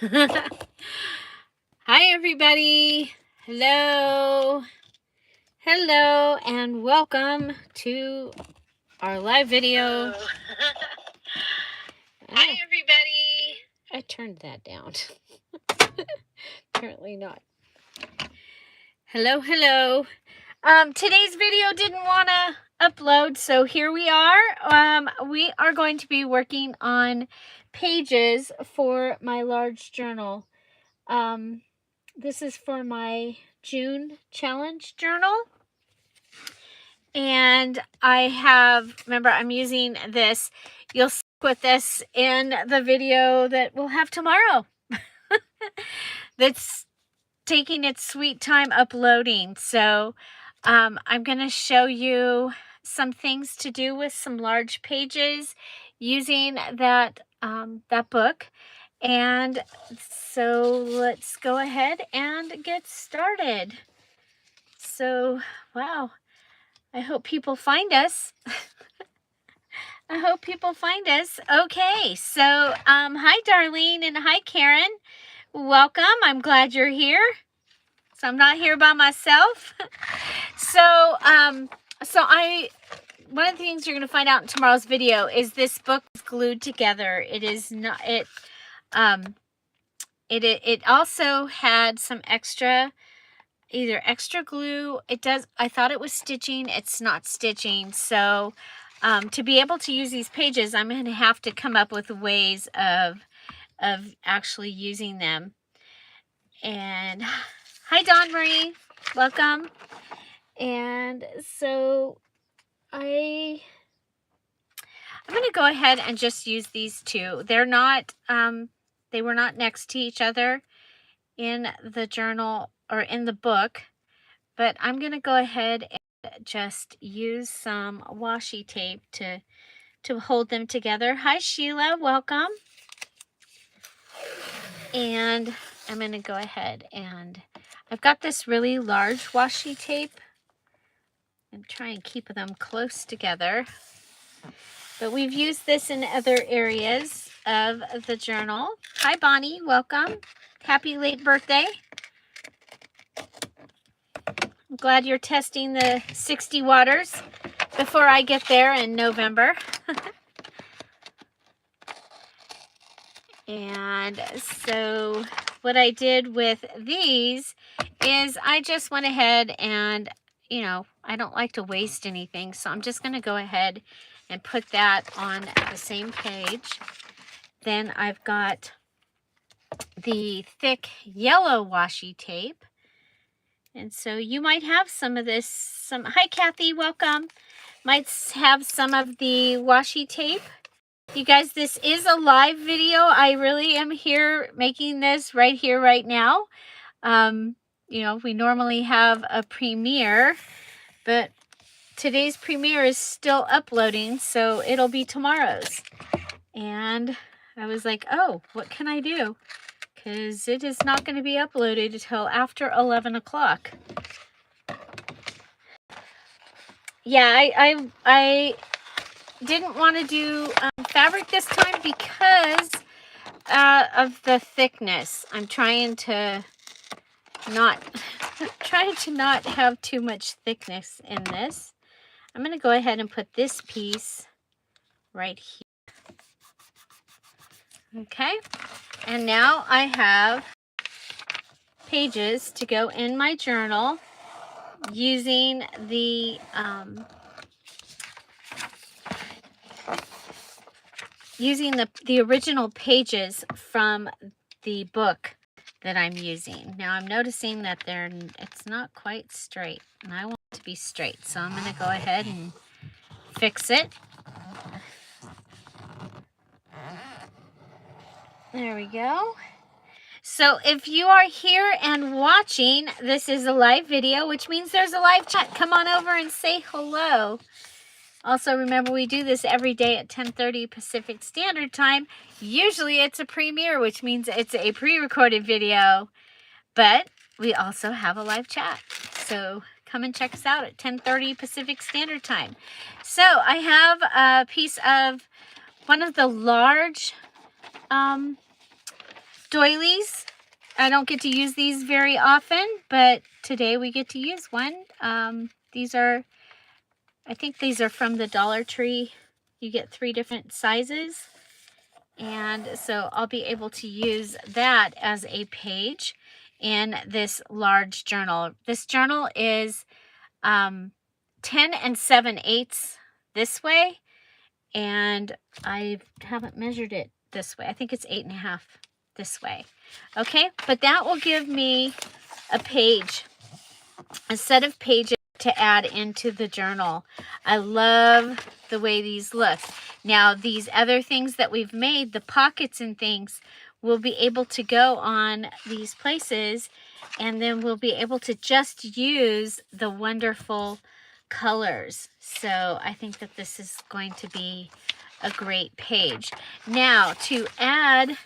Hello. Hi, everybody. Hello. Hello, and welcome to our live video. Hi, everybody. I turned that down. Apparently not. Hello, hello. Today's video didn't want to upload, so here we are. We are going to be working on pages for my large journal. This is for my June challenge journal. And remember, I'm using this. You'll stick with this in the video that we'll have tomorrow. That's taking its sweet time uploading. So I'm going to show you some things to do with some large pages using that book. And so let's go ahead and get started. So, wow, I hope people find us. I hope people find us. Okay, so hi Darlene and hi Karen. Welcome. I'm glad you're here. So I'm not here by myself. So one of the things you're going to find out in tomorrow's video is this book is glued together. It is not it also had some extra glue. I thought it was stitching. It's not stitching. So to be able to use these pages, I'm going to have to come up with ways of actually using them. And hi Dawn Marie, welcome. And so I'm going to go ahead and just use these two. They're not they were not next to each other in the journal or in the book, but I'm going to go ahead and just use some washi tape to hold them together. Hi Sheila, welcome. And I'm going to go ahead and I've got this really large washi tape and try and keep them close together. But we've used this in other areas of the journal. Hi Bonnie, welcome. Happy late birthday. I'm glad you're testing the 60 waters before I get there in November. And so what I did with these is I just went ahead and, I don't like to waste anything. So I'm just going to go ahead and put that on the same page. Then I've got the thick yellow washi tape. And so you might have some of this. Hi Kathy, welcome. Might have some of the washi tape. You guys, this is a live video. I really am here making this right here, right now. We normally have a premiere, but today's premiere is still uploading, so it'll be tomorrow's. And I was like, oh, what can I do? Because it is not going to be uploaded until after 11 o'clock. Yeah, I didn't want to do fabric this time because of the thickness. I'm trying to not have too much thickness in this. I'm going to go ahead and put this piece right here. Okay, and now I have pages to go in my journal using the original pages from the book that I'm using. Now I'm noticing that it's not quite straight, and I want it to be straight, so I'm going to go ahead and fix it. There we go. So if you are here and watching, this is a live video, which means there's a live chat. Come on over and say hello. Also, remember, we do this every day at 10:30 Pacific Standard Time. Usually it's a premiere, which means it's a pre-recorded video, but we also have a live chat. So come and check us out at 10:30 Pacific Standard Time. So I have a piece of one of the large doilies. I don't get to use these very often, but today we get to use one. These are, I think these are from the Dollar Tree. You get 3 different sizes. And so I'll be able to use that as a page in this large journal. This journal is 10 7/8 this way, and I haven't measured it this way. I think it's 8.5 this way. Okay, but that will give me a set of pages to add into the journal. I love the way these look. Now, these other things that we've made, the pockets and things, will be able to go on these places, and then we'll be able to just use the wonderful colors. So I think that this is going to be a great page. Now, to add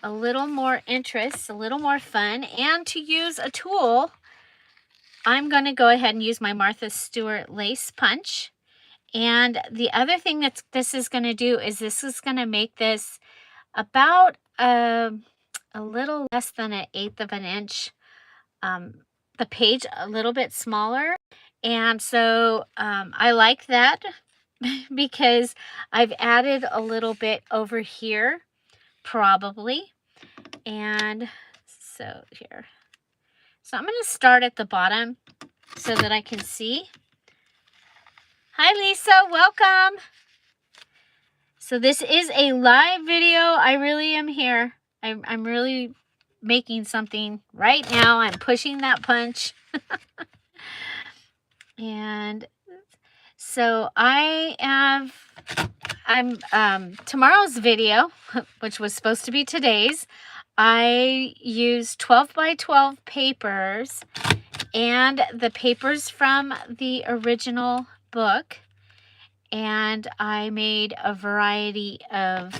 a little more interest, a little more fun, and to use a tool, I'm going to go ahead and use my Martha Stewart lace punch. And the other thing that this is going to do is this is going to make this about a little less than 1/8 of an inch, the page a little bit smaller. And so I like that because I've added a little bit over here, probably. And so here. So I'm going to start at the bottom so that I can see. Hi, Lisa. Welcome. So this is a live video. I really am here. I'm really making something right now. I'm pushing that punch. And so I'm tomorrow's video, which was supposed to be today's, I used 12 by 12 papers and the papers from the original book, and I made a variety of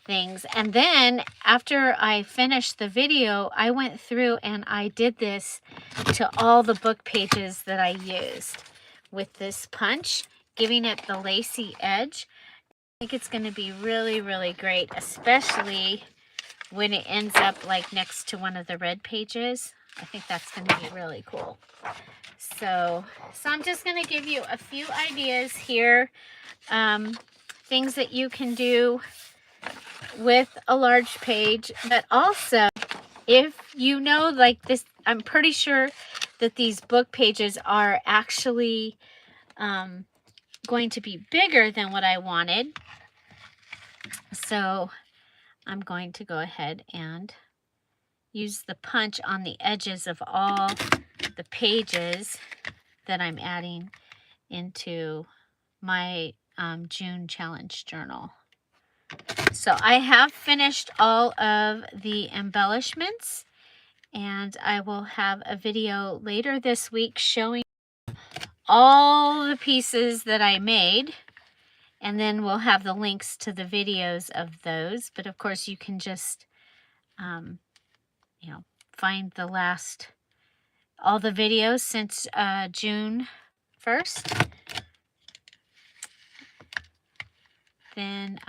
things. And then after I finished the video, I went through and I did this to all the book pages that I used with this punch, giving it the lacy edge. I think it's going to be really, really great, especially when it ends up like next to one of the red pages. I think that's going to be really cool. So I'm just going to give you a few ideas here, things that you can do with a large page. But also, if you know, like this, I'm pretty sure that these book pages are actually going to be bigger than what I wanted. So I'm going to go ahead and use the punch on the edges of all the pages that I'm adding into my June challenge journal. So I have finished all of the embellishments, and I will have a video later this week showing all the pieces that I made. And then we'll have the links to the videos of those. But of course, you can just, find all the videos since June 1st. Then,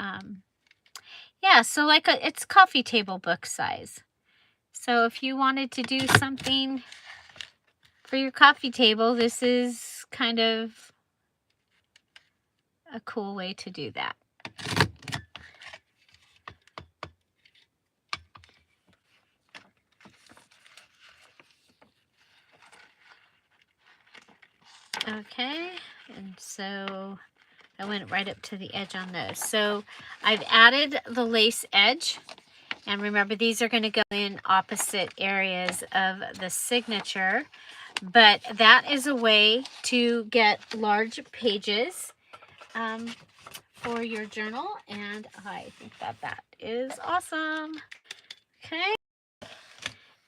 yeah, so it's coffee table book size. So if you wanted to do something for your coffee table, this is kind of a cool way to do that. Okay, and so I went right up to the edge on those. So I've added the lace edge, and remember these are going to go in opposite areas of the signature, but that is a way to get large pages for your journal, and I think that is awesome. Okay,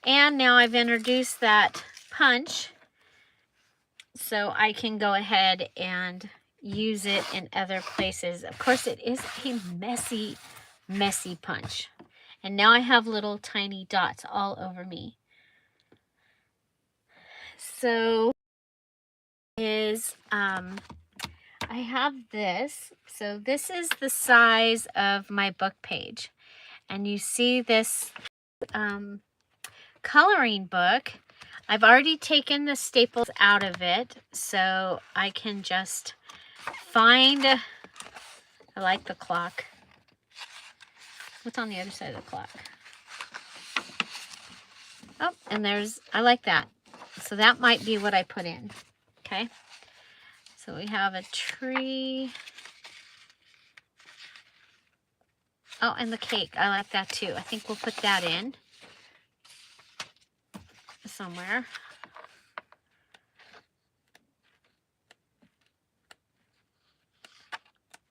and now I've introduced that punch, so I can go ahead and use it in other places. Of course, it is a messy, messy punch. And now I have little tiny dots all over me. So I have this. So this is the size of my book page. And you see this coloring book. I've already taken the staples out of it, so I can just find, I like the clock. What's on the other side of the clock? Oh, and I like that. So that might be what I put in. Okay. So we have a tree. Oh, and the cake. I like that too. I think we'll put that in somewhere.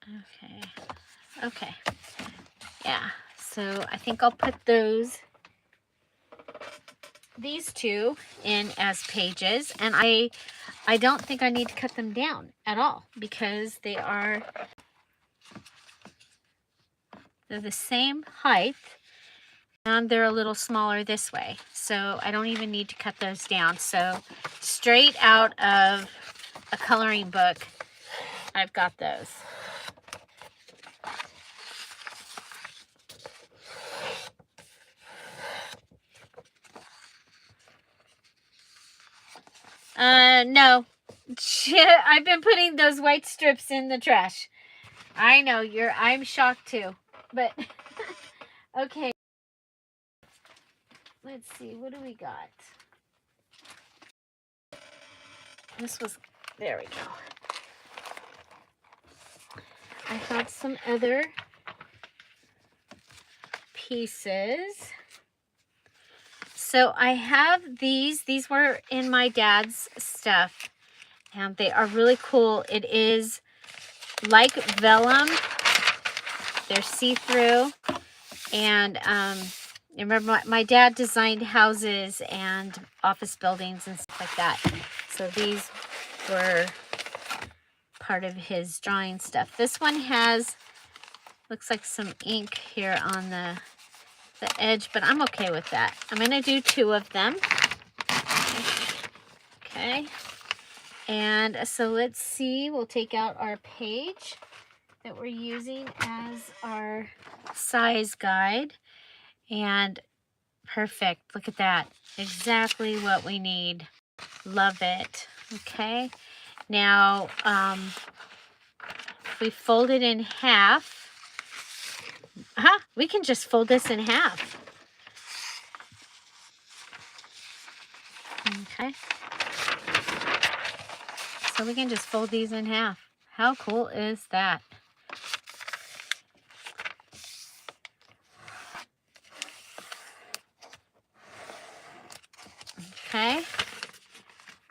Okay. Okay. Yeah. So I think I'll put these two in as pages, and I don't think I need to cut them down at all because they're the same height. And they're a little smaller this way, so I don't even need to cut those down. So straight out of a coloring book, I've got those. No. I've been putting those white strips in the trash. I know, I'm shocked too, but okay. Let's see, what do we got? There we go. I have some other pieces. So I have these were in my dad's stuff, and they are really cool. It is like vellum. They're see-through, and remember my dad designed houses and office buildings and stuff like that. So these were part of his drawing stuff. This one looks like some ink here on the edge, but I'm okay with that. I'm going to do 2 of them. Okay. And so let's see, we'll take out our page that we're using as our size guide. And perfect. Look at that. Exactly what we need. Love it. Okay. Now, if we fold it in half, we can just fold this in half. Okay. So we can just fold these in half. How cool is that? Okay.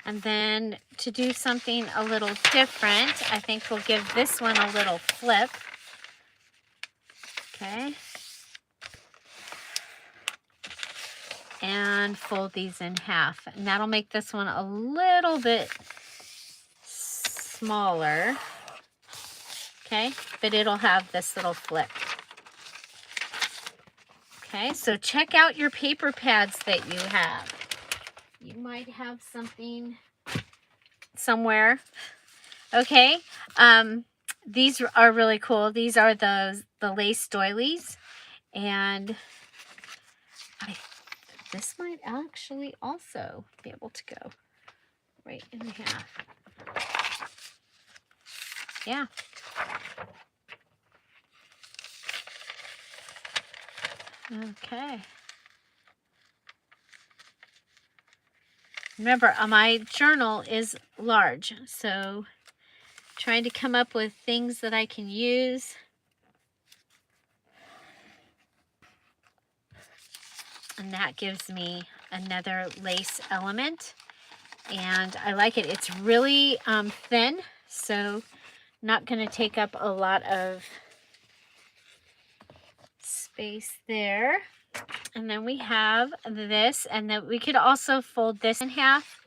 And then to do something a little different, I think we'll give this one a little flip. Okay. And fold these in half. And that'll make this one a little bit smaller. Okay, but it'll have this little flip. Okay, so check out your paper pads that you have. You might have something somewhere. Okay, these are really cool. These are the lace doilies, and this might actually also be able to go right in half. Yeah. Okay. Remember, my journal is large, so trying to come up with things that I can use. And that gives me another lace element. And I like it. It's really thin, so not going to take up a lot of space there. And then we have this, and then we could also fold this in half.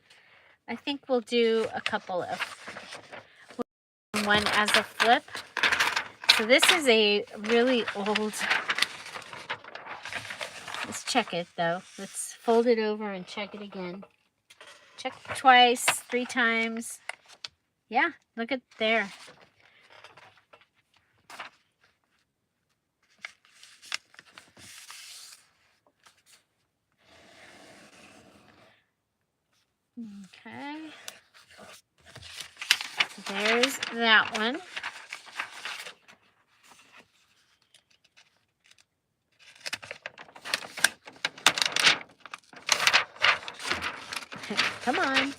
I think we'll do a couple of one as a flip. So this is a really old, let's check it though. Let's fold it over and check it again. Check twice, 3 times. Yeah, look at there. Okay. There's that one. Come on.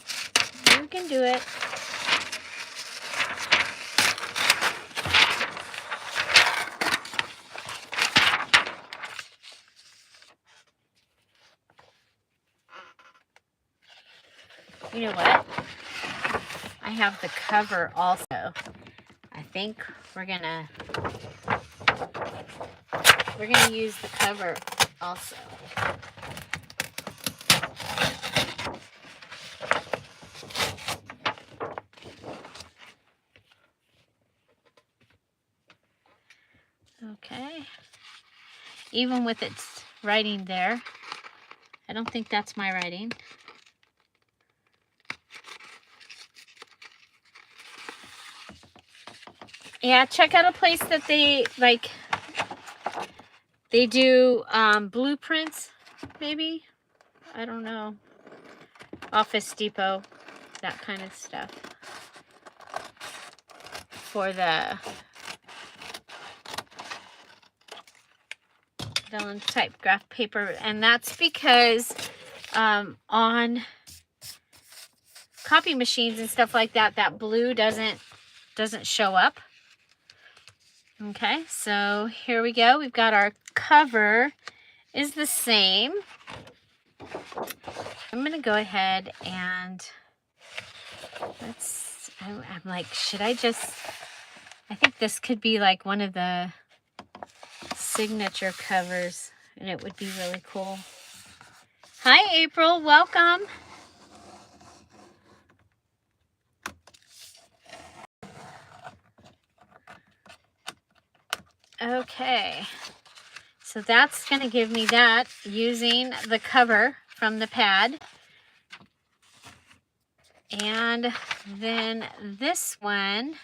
You can do it. You know what? I have the cover also. I think we're gonna use the cover also. Okay. Even with its writing there. I don't think that's my writing. Yeah, check out a place that they do blueprints, maybe. I don't know. Office Depot, that kind of stuff. For the Vellum type graph paper, and that's because on copy machines and stuff like that, that blue doesn't show up. Okay, so here we go. We've got our cover is the same. I'm gonna go ahead and I'm like, should I just, I think this could be like one of the signature covers, and it would be really cool. Hi, April, welcome. Okay, so that's going to give me that using the cover from the pad. And then this one,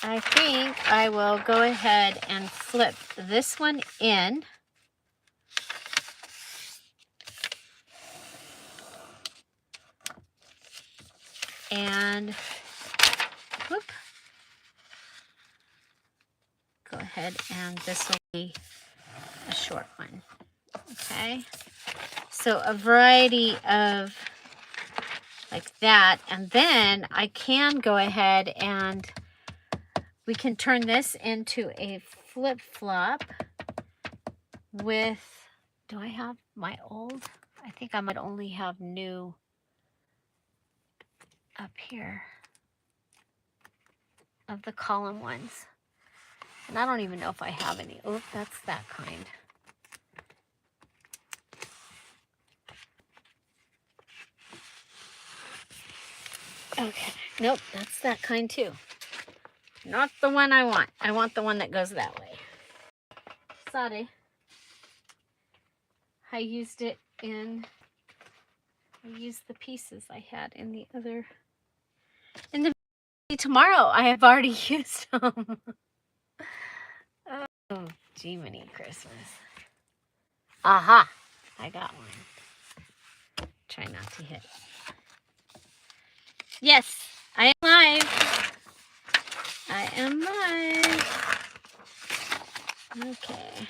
I think I will go ahead and flip this one in. And whoop. Go ahead, and this will be a short one. Okay, so a variety of like that, and then I can go ahead and we can turn this into a flip-flop with, do I have my old? I think I might only have new up here of the column ones. And I don't even know if I have any. Oh, that's that kind. Okay, nope, that's that kind too. Not the one I want. I want the one that goes that way. Sorry. I used the pieces I had in the other, in the tomorrow. I have already used them. Oh, Jiminy Christmas. Aha, I got one. Try not to hit. Yes, I am live. I am live. Okay.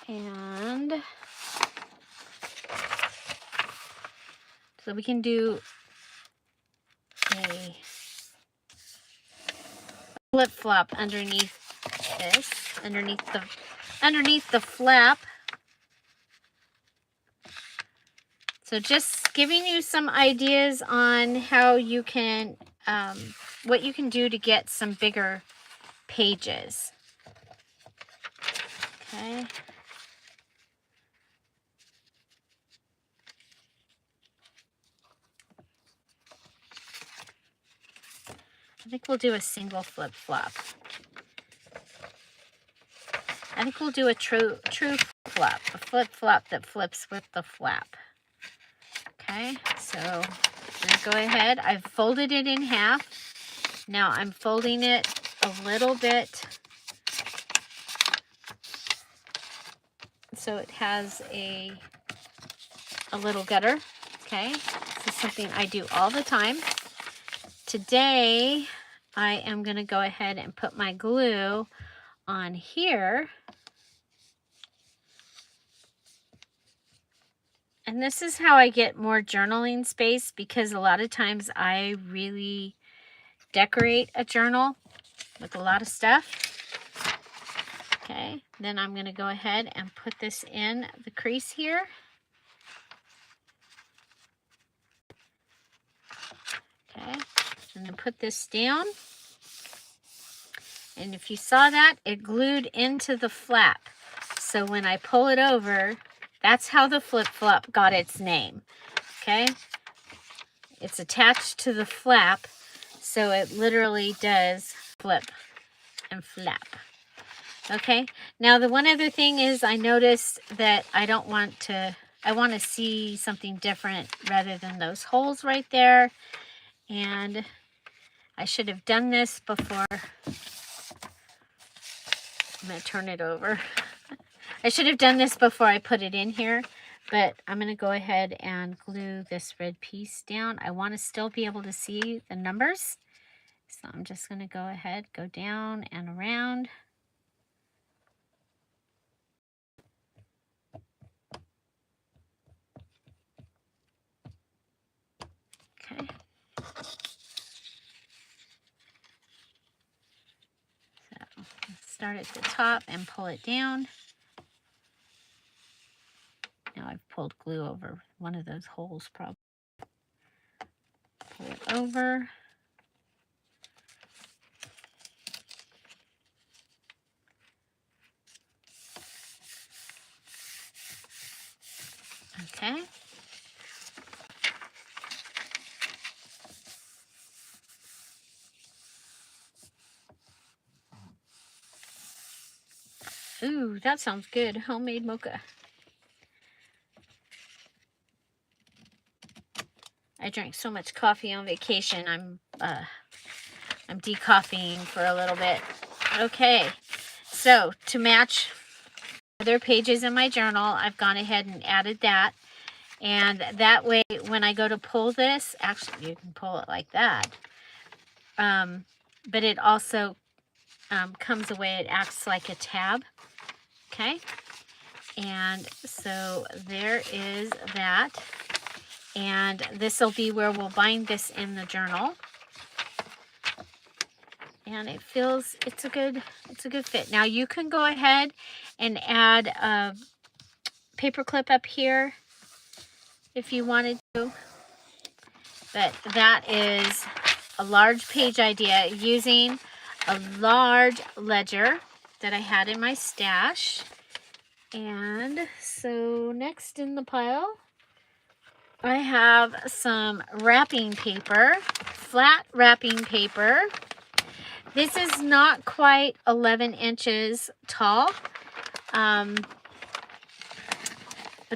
And so we can do a flip-flop underneath this, underneath the flap. So just giving you some ideas on how you can, what you can do to get some bigger pages. Okay. I think we'll do a single flip-flop. I think we'll do a true flip, a flip-flop that flips with the flap. Okay, so I'm gonna go ahead. I've folded it in half. Now I'm folding it a little bit so it has a little gutter. Okay, this is something I do all the time. Today, I am going to go ahead and put my glue on here. And this is how I get more journaling space, because a lot of times I really decorate a journal with a lot of stuff. Okay, then I'm going to go ahead and put this in the crease here. Okay, and then put this down. And if you saw that, it glued into the flap. So when I pull it over, that's how the flip-flop got its name. Okay, it's attached to the flap, so it literally does flip and flap. Okay, now the one other thing is I noticed that I want to see something different rather than those holes right there. And I should have done this before. I'm going to turn it over. I should have done this before I put it in here, but I'm going to go ahead and glue this red piece down. I want to still be able to see the numbers. So I'm just going to go ahead, go down and around. Okay. So start at the top and pull it down. Now I've pulled glue over one of those holes probably. Pull it over. Okay. Ooh, that sounds good. Homemade mocha. I drank so much coffee on vacation. I'm decoffeeing for a little bit. Okay, so to match other pages in my journal, I've gone ahead and added that. And that way, when I go to pull this, actually you can pull it like that. But it also comes away. It acts like a tab. Okay. And so there is that. And this will be where we'll bind this in the journal. And it feels, it's a good fit. Now you can go ahead and add a paper clip up here if you wanted to. But that is a large page idea using a large ledger that I had in my stash. And so next in the pile, I have some wrapping paper, flat wrapping paper. This is not quite 11 inches tall, but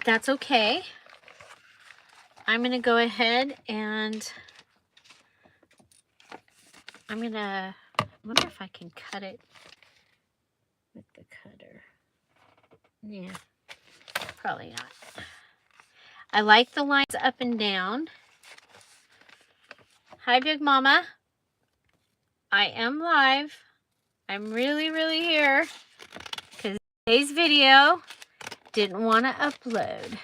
that's okay. I'm going to go ahead and I wonder if I can cut it with the cutter. Yeah, probably not. I like the lines up and down. Hi, Big Mama. I am live. I'm really here because today's video didn't want to upload.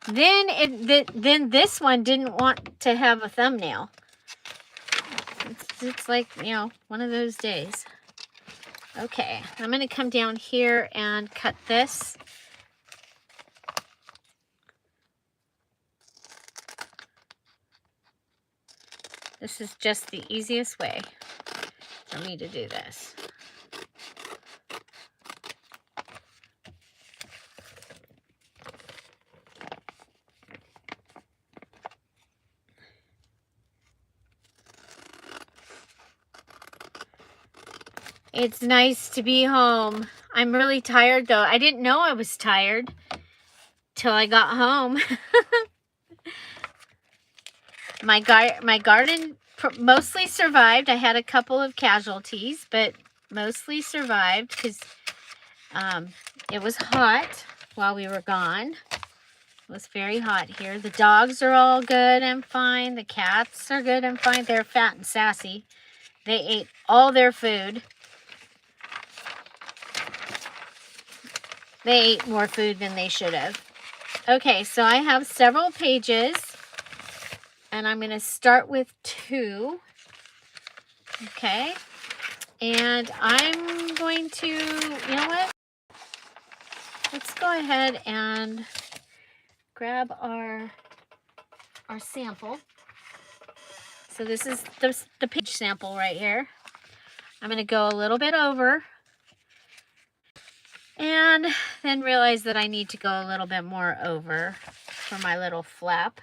Then this one didn't want to have a thumbnail. It's like, you know, one of those days. Okay, I'm going to come down here and cut this. This is just the easiest way for me to do this. It's nice to be home. I'm really tired though. I didn't know I was tired till I got home. My garden mostly survived. I had a couple of casualties, but mostly survived because it was hot. while we were gone. It was very hot here. The dogs are all good and fine. The cats are good and fine. They're fat and sassy. They ate all their food. They ate more food than they should have. Okay, so I have several pages, and I'm going to start with 2. Okay, and I'm going to, you know what? Let's go ahead and grab our sample. So this is the page sample right here. I'm going to go a little bit over and then realize that I need to go a little bit more over for my little flap.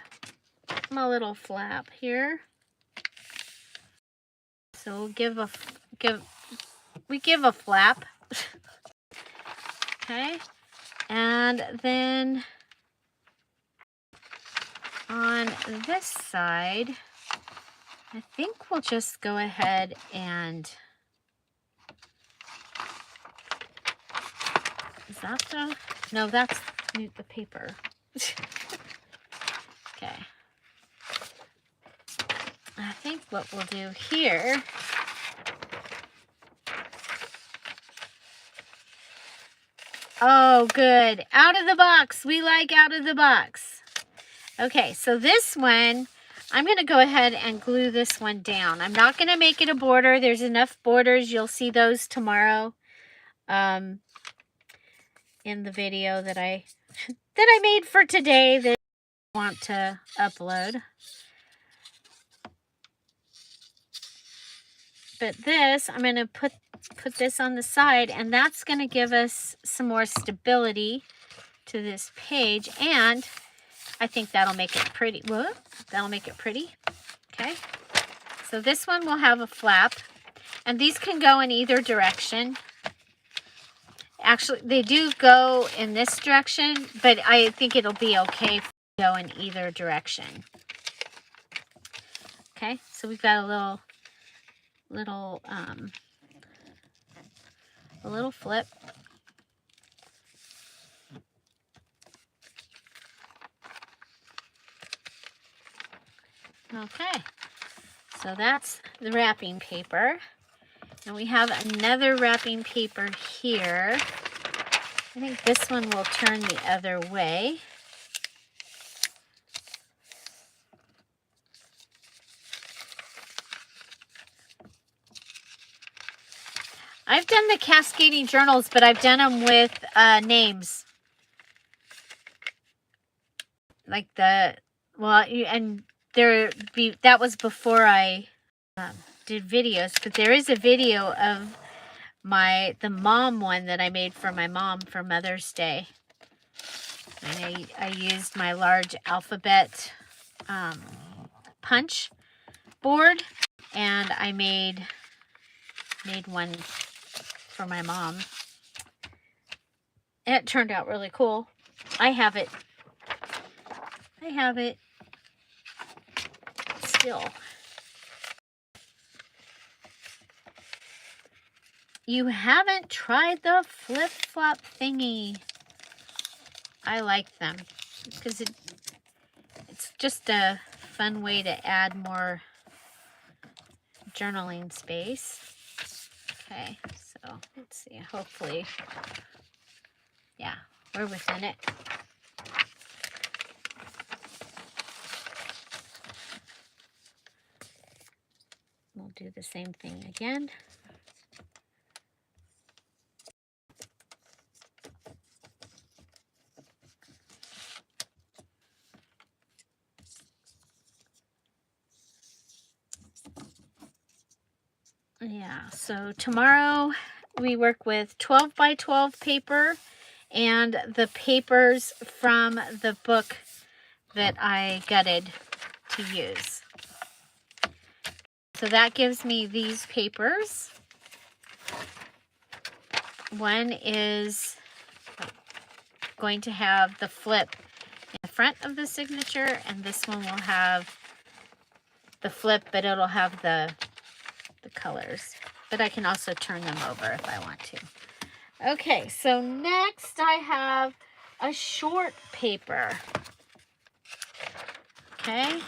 My little flap here. So we'll give a flap. Okay. And then on this side, I think we'll just go ahead and, is that the, no, that's the paper. Okay. I think what we'll do here, oh, good. Out of the box. We like out of the box. Okay, so this one, I'm going to go ahead and glue this one down. I'm not going to make it a border. There's enough borders. You'll see those tomorrow in the video that I made for today that I want to upload. But this, I'm going to put this on the side, and that's going to give us some more stability to this page, and I think that'll make it pretty. Whoa, that'll make it pretty. Okay. So this one will have a flap, and these can go in either direction. Actually, they do go in this direction, but I think it'll be okay if they go in either direction. Okay, so we've got a little flip. Okay, so that's the wrapping paper. And we have another wrapping paper here. I think this one will turn the other way. I've done the cascading journals, but I've done them with names. Like that was before I did videos, but there is a video of the mom one that I made for my mom for Mother's Day. And I used my large alphabet punch board, and I made one for my mom. It turned out really cool. I have it still. You haven't tried the flip-flop thingy. I like them because it's just a fun way to add more journaling space. Okay, so let's see. Hopefully, yeah, we're within it. We'll do the same thing again. Yeah, so tomorrow we work with 12 by 12 paper and the papers from the book that I gutted to use. So that gives me these papers. One is going to have the flip in the front of the signature, and this one will have the flip, but it'll have the colors. But I can also turn them over if I want to. Okay, so next I have a short paper. Okay,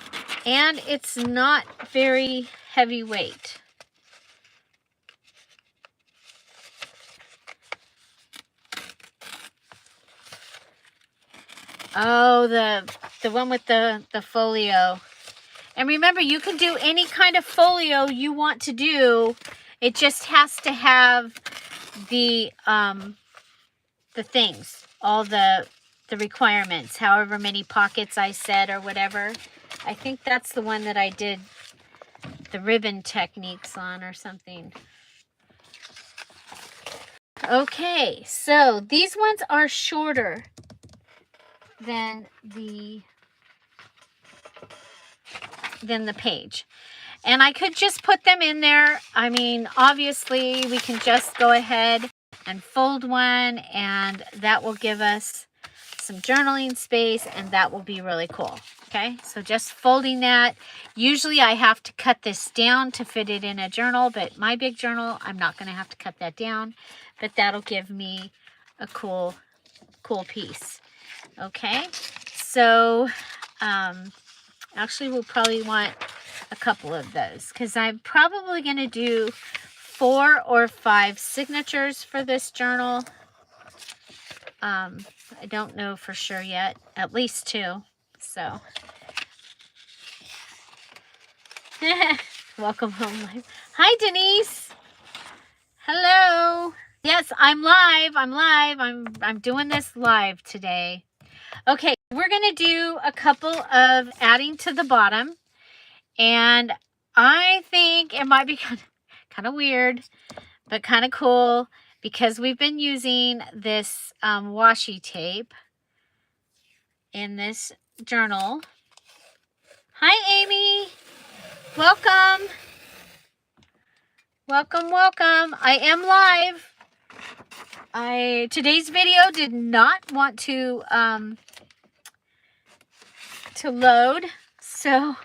and it's not very heavyweight. Oh, the one with the folio. And remember, you can do any kind of folio you want to do. It just has to have the things, all the requirements, however many pockets I said or whatever. I think that's the one that I did the ribbon techniques on or something. Okay, so these ones are shorter than the page. And I could just put them in there. I mean, obviously we can just go ahead and fold one, and that will give us some journaling space, and that will be really cool. Okay, so just folding that. Usually I have to cut this down to fit it in a journal, but my big journal, I'm not going to have to cut that down, but that'll give me a cool piece. Okay, so actually we'll probably want a couple of those, because I'm probably going to do 4 or 5 signatures for this journal. I don't know for sure yet. At least 2. So welcome home. Hi, Denise. Hello. Yes, I'm live. I'm doing this live today. Okay, we're going to do a couple of adding to the bottom, and I think it might be kind of weird, but kind of cool, because we've been using this washi tape in this journal. Hi, Amy. Welcome. Welcome. I am live. Today's video did not want to load, so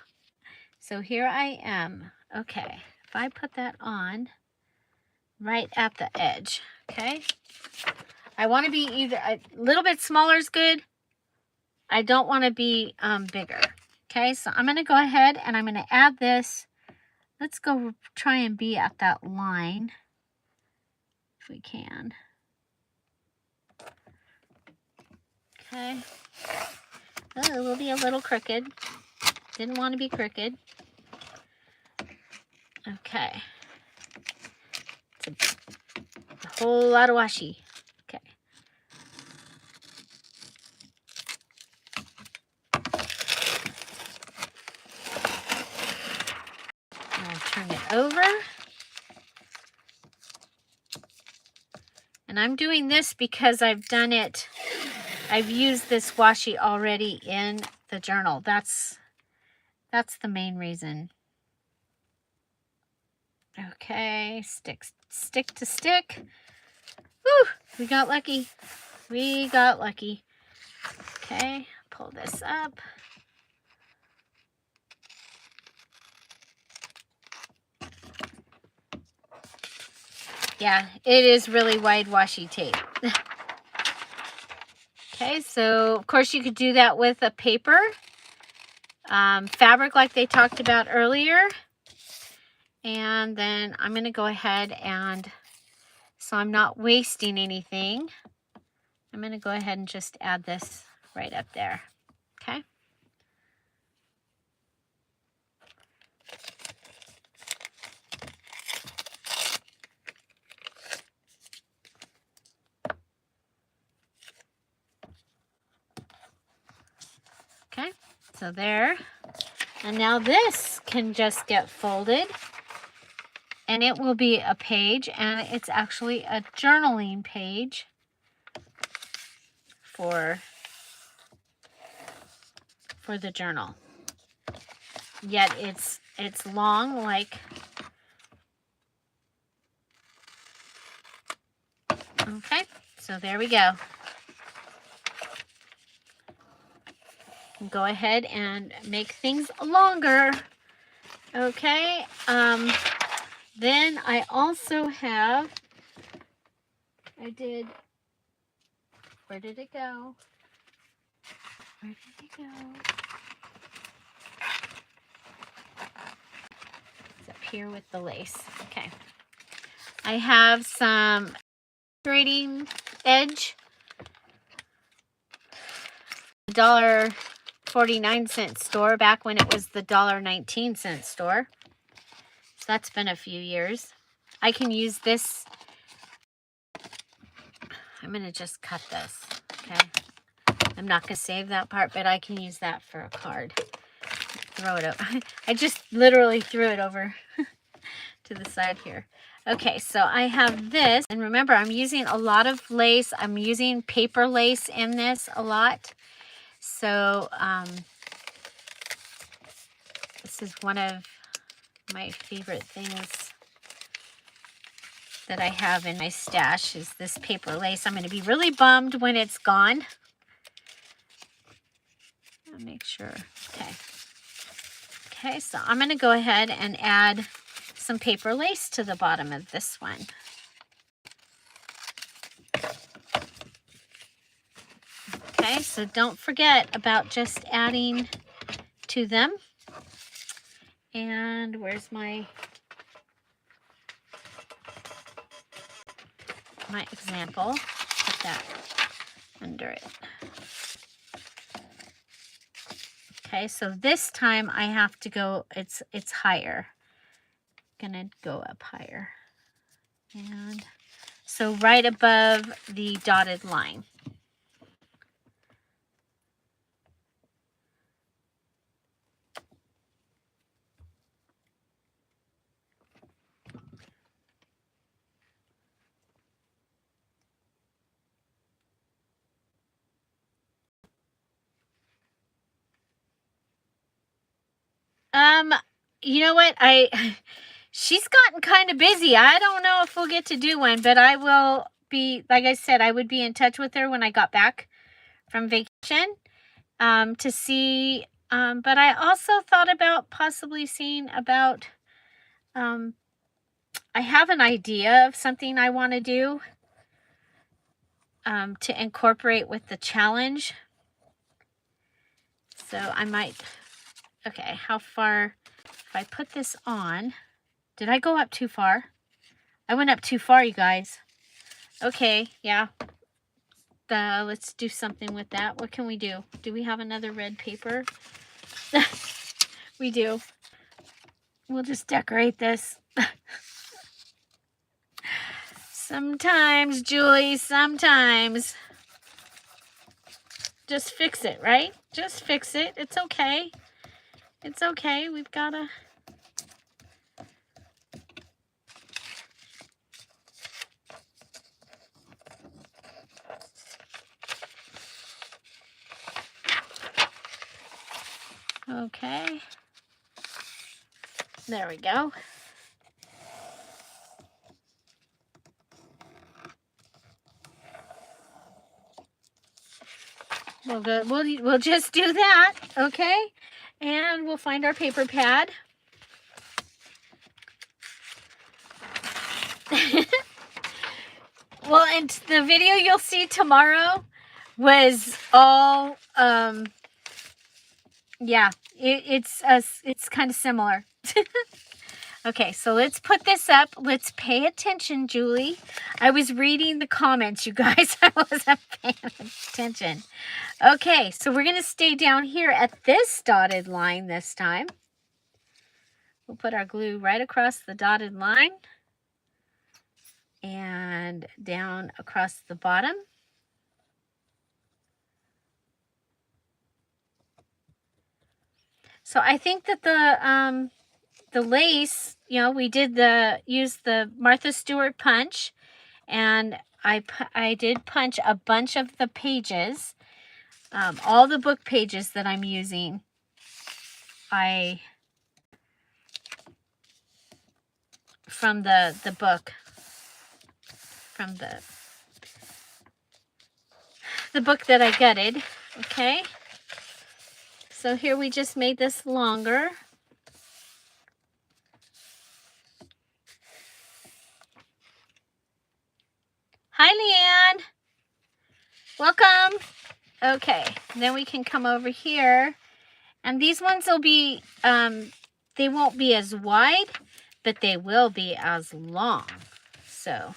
here I am. Okay, if I put that on right at the edge, okay? I want to be either a little bit smaller is good. I don't want to be bigger. Okay, so I'm going to go ahead and I'm going to add this. Let's go try and be at that line if we can. Okay. Oh, it will be a little crooked. Didn't want to be crooked. Okay. It's a whole lot of washi. Okay. I'll turn it over. And I'm doing this because I've done it. I've used this washi already in the journal. That's the main reason. Okay, stick to stick. Woo, we got lucky. Okay, pull this up. Yeah, it is really wide washi tape. Okay, so of course you could do that with a paper, fabric like they talked about earlier. And then I'm going to go ahead and, so I'm not wasting anything, I'm going to go ahead and just add this right up there. Okay. Okay, so there. And now this can just get folded, and it will be a page, and it's actually a journaling page for the journal. Yet it's long, like, okay, so there we go. Go ahead and make things longer. Okay, then I also have, where did it go? Where did he go? It's up here with the lace. Okay. I have some decorating edge. $1.49 store back when it was the $1.19 store. So that's been a few years. I can use this. I'm going to just cut this. Okay. I'm not going to save that part, but I can use that for a card. Throw it over. I just literally threw it over to the side here. Okay, so I have this, and remember, I'm using a lot of lace. I'm using paper lace in this a lot. So this is one of my favorite things that I have in my stash is this paper lace. I'm going to be really bummed when it's gone. I'll make sure. Okay. Okay, so I'm going to go ahead and add some paper lace to the bottom of this one. Okay, so don't forget about just adding to them. And where's my example? Put that under it. Okay, so this time I have to go, it's higher. Gonna go up higher. And so right above the dotted line. You know what? She's gotten kind of busy. I don't know if we'll get to do one, but I will be, like I said, I would be in touch with her when I got back from vacation to see. But I also thought about possibly seeing about, I have an idea of something I want to do to incorporate with the challenge. So I might, okay, how far, if I put this on, did I go up too far? I went up too far, you guys. Okay, yeah. Let's do something with that. What can we do? Do we have another red paper? We do. We'll just decorate this. Sometimes, Julie, sometimes. Just fix it, right? Just fix it. It's okay. It's okay. We've got to... Okay. There we go. We'll just do that, okay? And we'll find our paper pad. Well, and the video you'll see tomorrow was all yeah, it's kind of similar. Okay, so let's put this up. Let's pay attention, Julie. I was reading the comments, you guys. I wasn't paying attention. Okay, so we're going to stay down here at this dotted line this time. We'll put our glue right across the dotted line and down across the bottom. So I think that the lace, you know, we did use the Martha Stewart punch, and I did punch a bunch of the pages, all the book pages that I'm using. From the book, from the book that I gutted. Okay, so here we just made this longer. Hi, Leanne. Welcome. Okay, then we can come over here, and these ones will be, they won't be as wide, but they will be as long. So,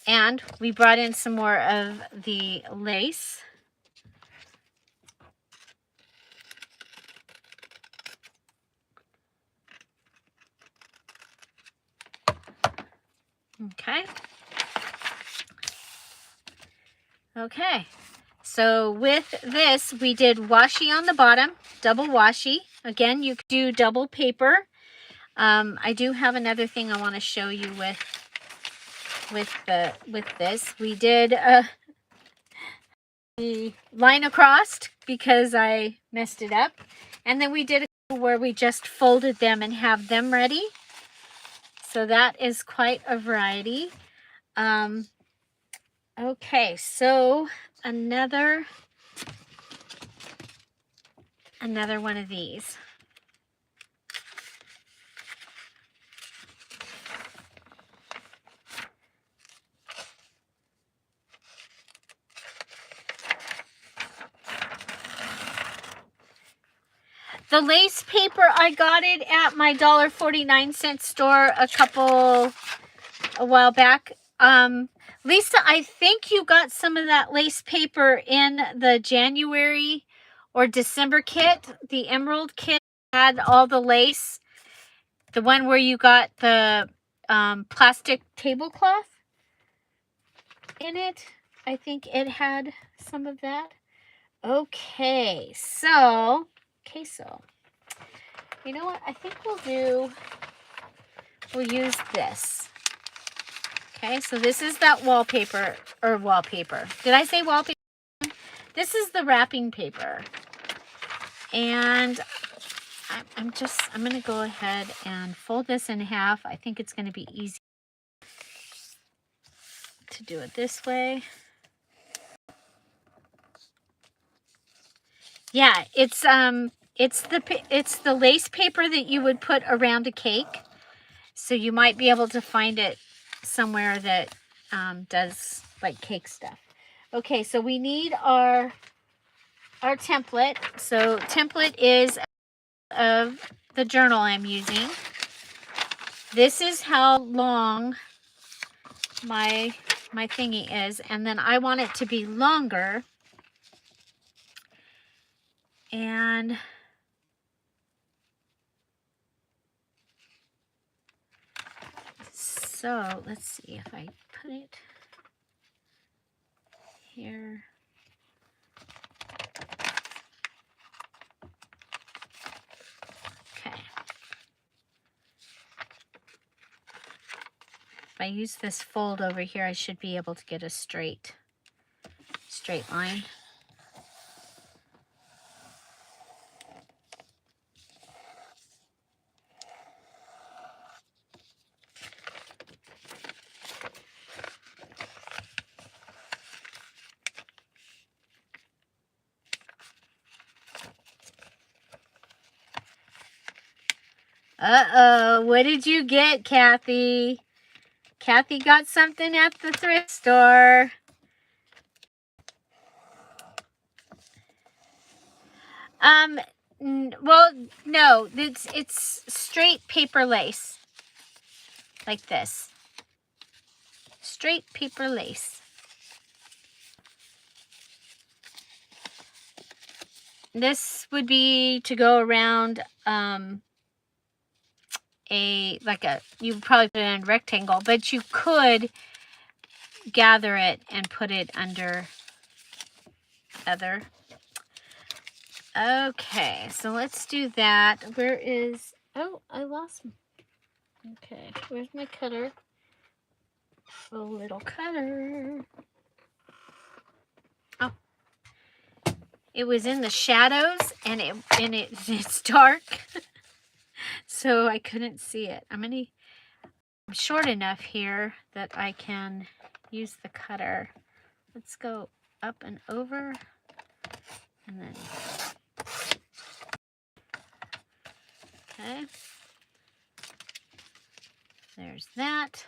and we brought in some more of the lace. Okay. Okay. So with this, we did washi on the bottom, double washi. Again, you could do double paper. I do have another thing I want to show you with this. We did the line across because I messed it up, and then we did a where we just folded them and have them ready. So that is quite a variety. Okay, so another one of these. The lace paper, I got it at my $1.49 store a while back. Lisa, I think you got some of that lace paper in the January or December kit. The Emerald kit had all the lace. The one where you got the plastic tablecloth in it. I think it had some of that. Okay, so you know what? I think we'll use this. Okay, so this is that wallpaper. Did I say wallpaper? This is the wrapping paper. And I'm going to go ahead and fold this in half. I think it's going to be easy to do it this way. Yeah, it's the lace paper that you would put around a cake. So you might be able to find it somewhere that does like cake stuff. Okay, so we need our template. So template is of the journal I'm using. This is how long my thingy is, and then I want it to be longer. And so let's see if I put it here. Okay. If I use this fold over here, I should be able to get a straight line. Uh-oh, what did you get, Kathy? Kathy got something at the thrift store. Well, no, it's straight paper lace. Like this. Straight paper lace. This would be to go around you would probably put it in a rectangle, but you could gather it and put it under other. Okay, so let's do that. Oh, I lost. Okay, where's my cutter? A little cutter. Oh, it was in the shadows, and it's dark, so I couldn't see it. I'm short enough here that I can use the cutter. Let's go up and over, and then okay. There's that.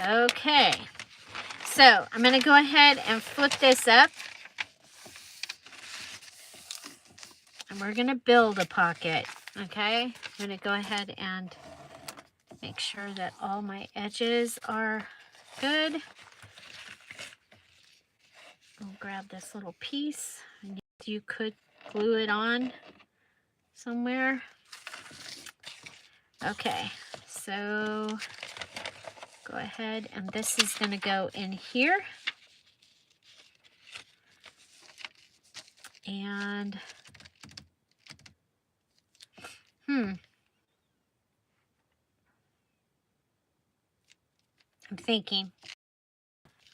Okay, so I'm going to go ahead and flip this up. And we're going to build a pocket, okay? I'm going to go ahead and make sure that all my edges are good. I'll grab this little piece. And you could glue it on somewhere. Okay, so go ahead, and this is going to go in here. And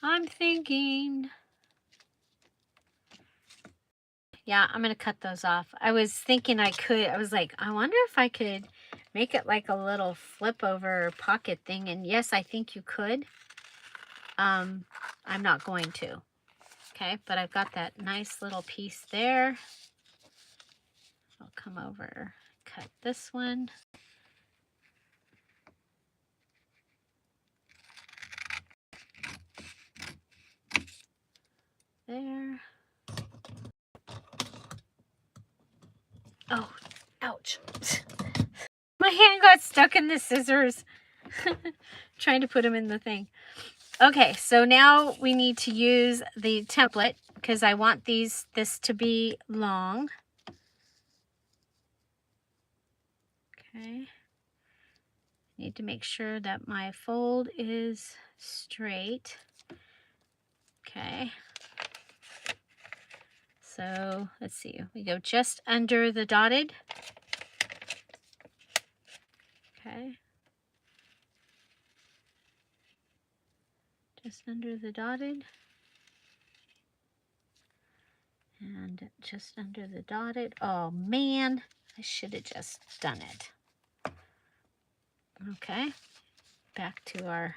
I'm thinking. Yeah, I'm going to cut those off. I was thinking I was like, I wonder if I could make it like a little flip over pocket thing. And yes, I think you could. I'm not going to. Okay, but I've got that nice little piece there. I'll come over, cut this one. There. Oh, ouch. My hand got stuck in the scissors. Trying to put them in the thing. Okay, so now we need to use the template because I want this to be long. Okay. Need to make sure that my fold is straight. Okay. So let's see, we go just under the dotted. Okay. Just under the dotted. And just under the dotted. Oh man, I should have just done it. Okay. Back to our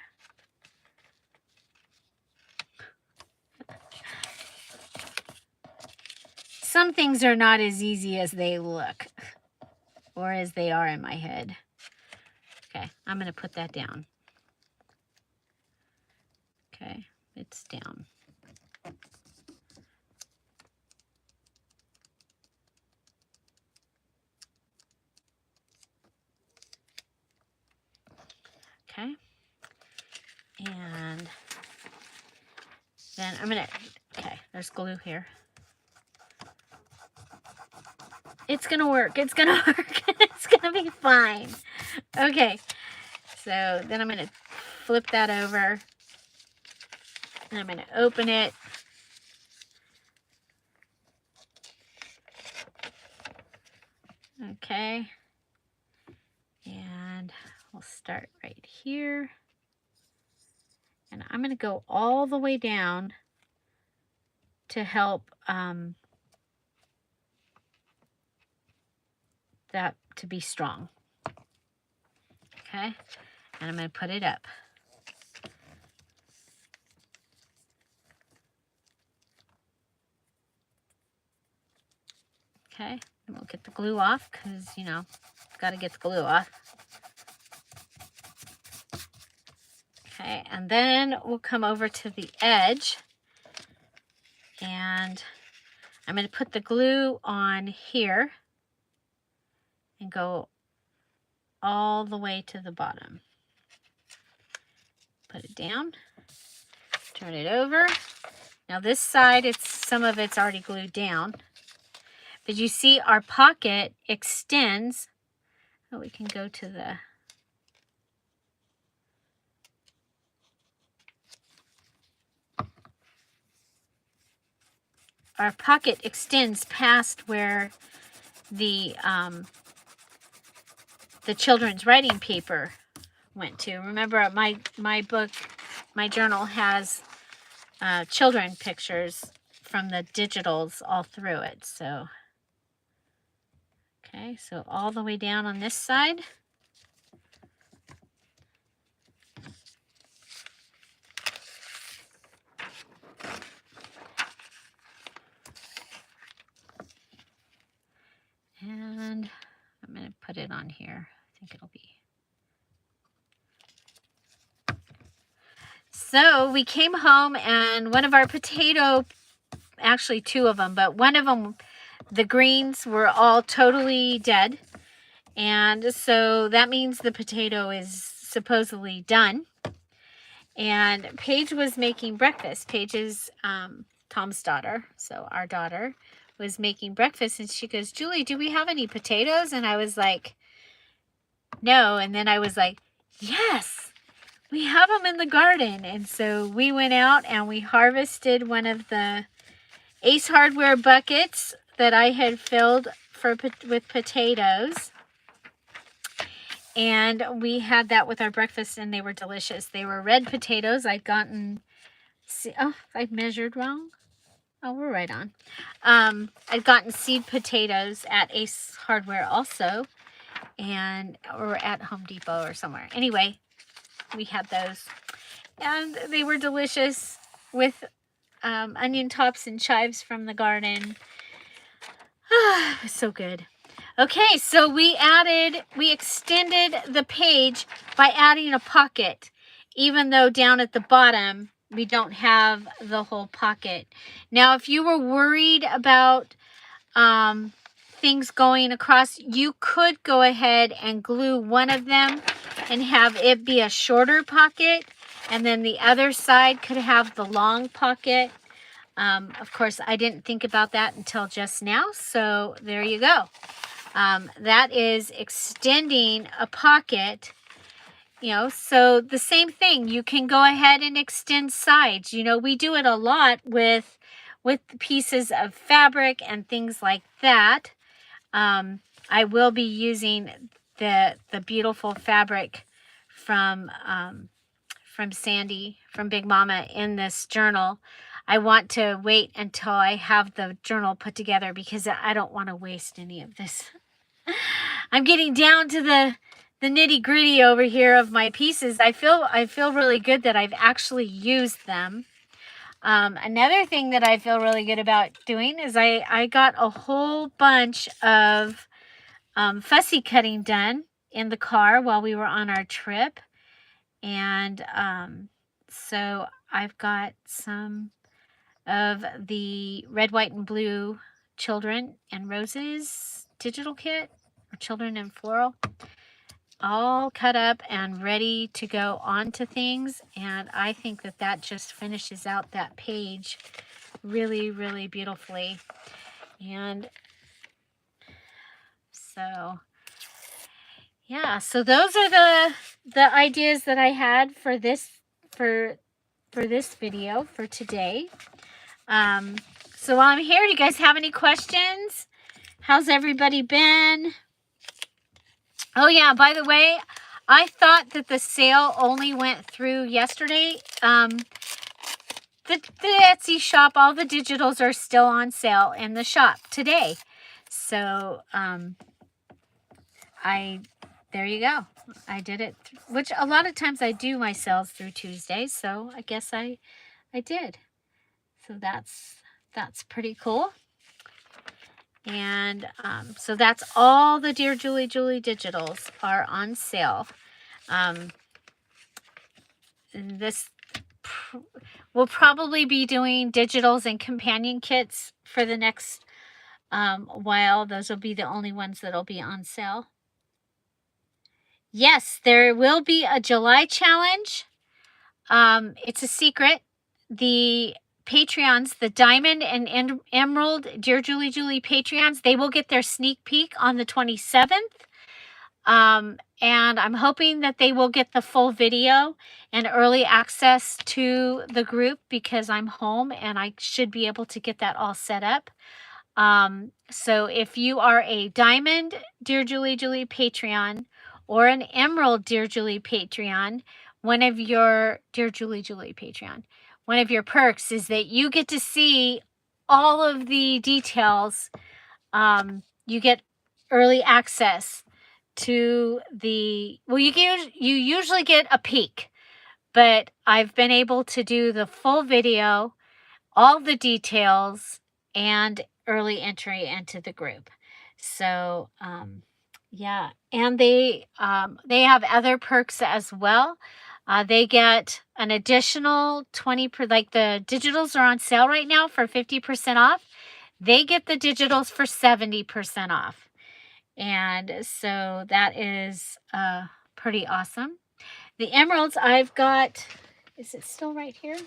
some things are not as easy as they look or as they are in my head. Okay, I'm going to put that down. Okay, it's down. Okay, and then I'm going to, okay, there's glue here. It's going to work. It's going to work. It's going to be fine. Okay, so then I'm going to flip that over. And I'm going to open it. Okay. And we'll start right here. And I'm going to go all the way down to help that to be strong. Okay. And I'm going to put it up. Okay, and we'll get the glue off because, you know, got to get the glue off. Okay, and then we'll come over to the edge and I'm going to put the glue on here and go all the way to the bottom. Put it down, turn it over. Now this side, some of it's already glued down. But you see our pocket extends. Oh, we can go to the our pocket extends past where the children's writing paper went to. Remember, my book, my journal has children pictures from the digitals all through it. So, okay, so all the way down on this side. And I'm going to put it on here. I think it'll be. So we came home and one of our potato, actually two of them, but one of them, the greens were all totally dead. And so that means the potato is supposedly done. And Paige was making breakfast. Paige is Tom's daughter, so our daughter was making breakfast. And she goes, Julie, do we have any potatoes? And I was like, no. And then I was like, yes, we have them in the garden. And so we went out and we harvested one of the Ace Hardware buckets that I had filled with potatoes. And we had that with our breakfast, and they were delicious. They were red potatoes. I'd gotten, oh, I measured wrong. Oh, we're right on. I'd gotten seed potatoes at Ace Hardware also, or at Home Depot or somewhere. Anyway, we had those, and they were delicious with onion tops and chives from the garden. Ah, it was so good. Okay, so we extended the page by adding a pocket, even though down at the bottom, we don't have the whole pocket. Now, if you were worried about things going across, you could go ahead and glue one of them and have it be a shorter pocket, and then the other side could have the long pocket. Of course, I didn't think about that until just now, so there you go. That is extending a pocket, so the same thing. You can go ahead and extend sides. We do it a lot with pieces of fabric and things like that. I will be using the beautiful fabric from Sandy, from Big Mama, in this journal. I want to wait until I have the journal put together because I don't want to waste any of this. I'm getting down to the nitty gritty over here of my pieces. I feel really good that I've actually used them. Another thing that I feel really good about doing is I got a whole bunch of fussy cutting done in the car while we were on our trip. And so I've got some of the red, white, and blue Children and Roses digital kit, or Children and Floral, all cut up and ready to go onto things. And I think that just finishes out that page really, really beautifully. And so, yeah, so those are the ideas that I had for this video for today. So while I'm here, do you guys have any questions? How's everybody been? Oh yeah, by the way, I thought that the sale only went through yesterday. The Etsy shop, all the digitals are still on sale in the shop today. So there you go. I did it, which a lot of times I do my sales through Tuesdays, so I guess I did. So that's pretty cool. And so that's all the Dear Julie digitals are on sale. And this we'll probably be doing digitals and companion kits for the next while. Those will be the only ones that'll be on sale. Yes, there will be a July challenge. It's a secret. The Patreons, the Diamond and Emerald Dear Julie Patreons, they will get their sneak peek on the 27th. And I'm hoping that they will get the full video and early access to the group because I'm home and I should be able to get that all set up. So if you are a Diamond Dear Julie Patreon or an Emerald Dear Julie Patreon, one of your Dear Julie Patreon, one of your perks is that you get to see all of the details. You get early access to you usually get a peek, but I've been able to do the full video, all the details, and early entry into the group. So yeah, and they have other perks as well. They get an additional 20 per, like the digitals are on sale right now for 50% off. They get the digitals for 70% off. And so that is pretty awesome. The emeralds I've got, is it still right here?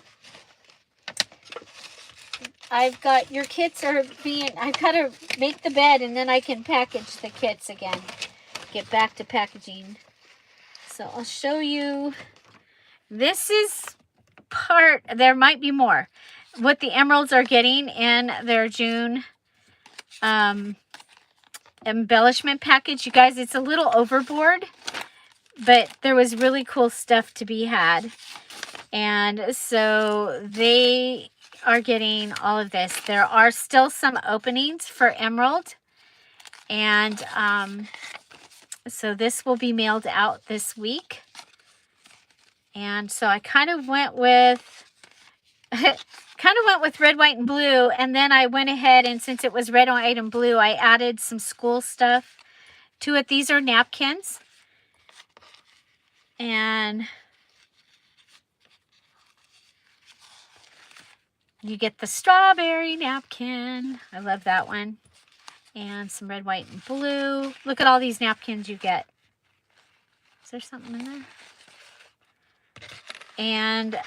I've got, your kits are being, I've got to make the bed and then I can package the kits again. Get back to packaging. So I'll show you. This is part, there might be more. What the emeralds are getting in their June embellishment package. You guys, it's a little overboard, but there was really cool stuff to be had. And so they are getting all of this. There are still some openings for emerald. And so this will be mailed out this week. And so I kind of went with red, white, and blue. And then I went ahead and since it was red, white, and blue, I added some school stuff to it. These are napkins. And you get the strawberry napkin. I love that one. And some red, white, and blue. Look at all these napkins you get. Is there something in there? And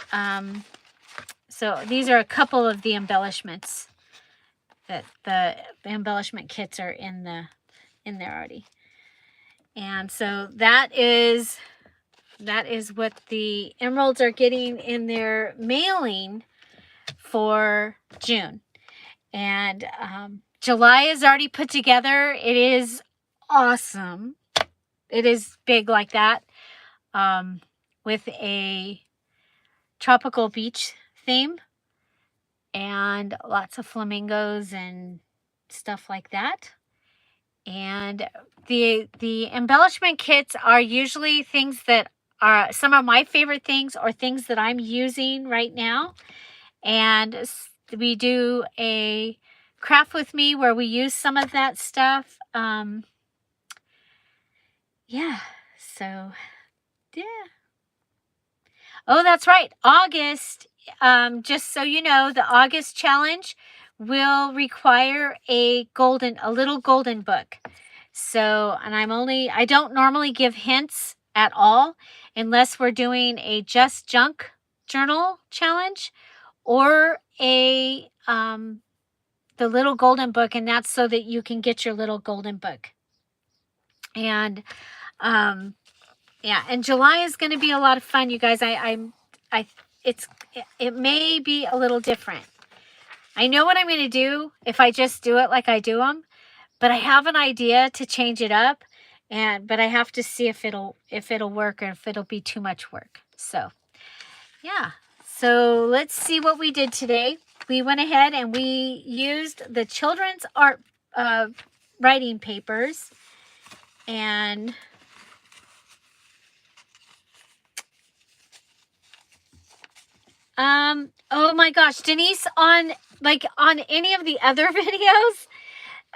so these are a couple of the embellishments that the embellishment kits are in there already. And so that is what the emeralds are getting in their mailing for June. And July is already put together. It is awesome. It is big like that, with a tropical beach theme and lots of flamingos and stuff like that. And the embellishment kits are usually things that are some of my favorite things or things that I'm using right now. And we do a craft with me where we use some of that stuff. Yeah, so yeah. Oh, that's right. August, just so you know, the August challenge will require a little golden book. So, and I don't normally give hints at all unless we're doing a Just Junk journal challenge or the little golden book, and that's so that you can get your little golden book. And yeah, and July is going to be a lot of fun, you guys. It may be a little different. I know what I'm going to do if I just do it like I do them, but I have an idea to change it up, but I have to see if it'll work or if it'll be too much work. So, yeah. So let's see what we did today. We went ahead and we used the children's art writing papers, and oh my gosh, Denise, on any of the other videos,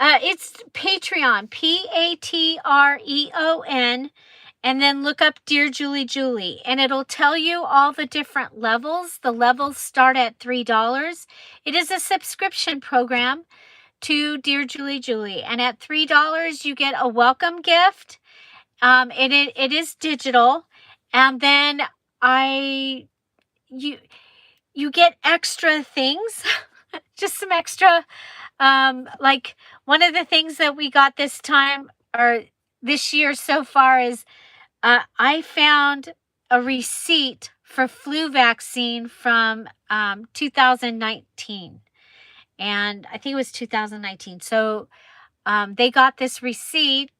it's Patreon, Patreon, and then look up Dear Julie Julie, and it'll tell you all the different levels. The levels start at $3. It is a subscription program to Dear Julie Julie, and at $3 you get a welcome gift. It is digital, and then you get extra things, just some extra, like one of the things that we got this time or this year so far is I found a receipt for flu vaccine from 2019. And I think it was 2019. So they got this receipt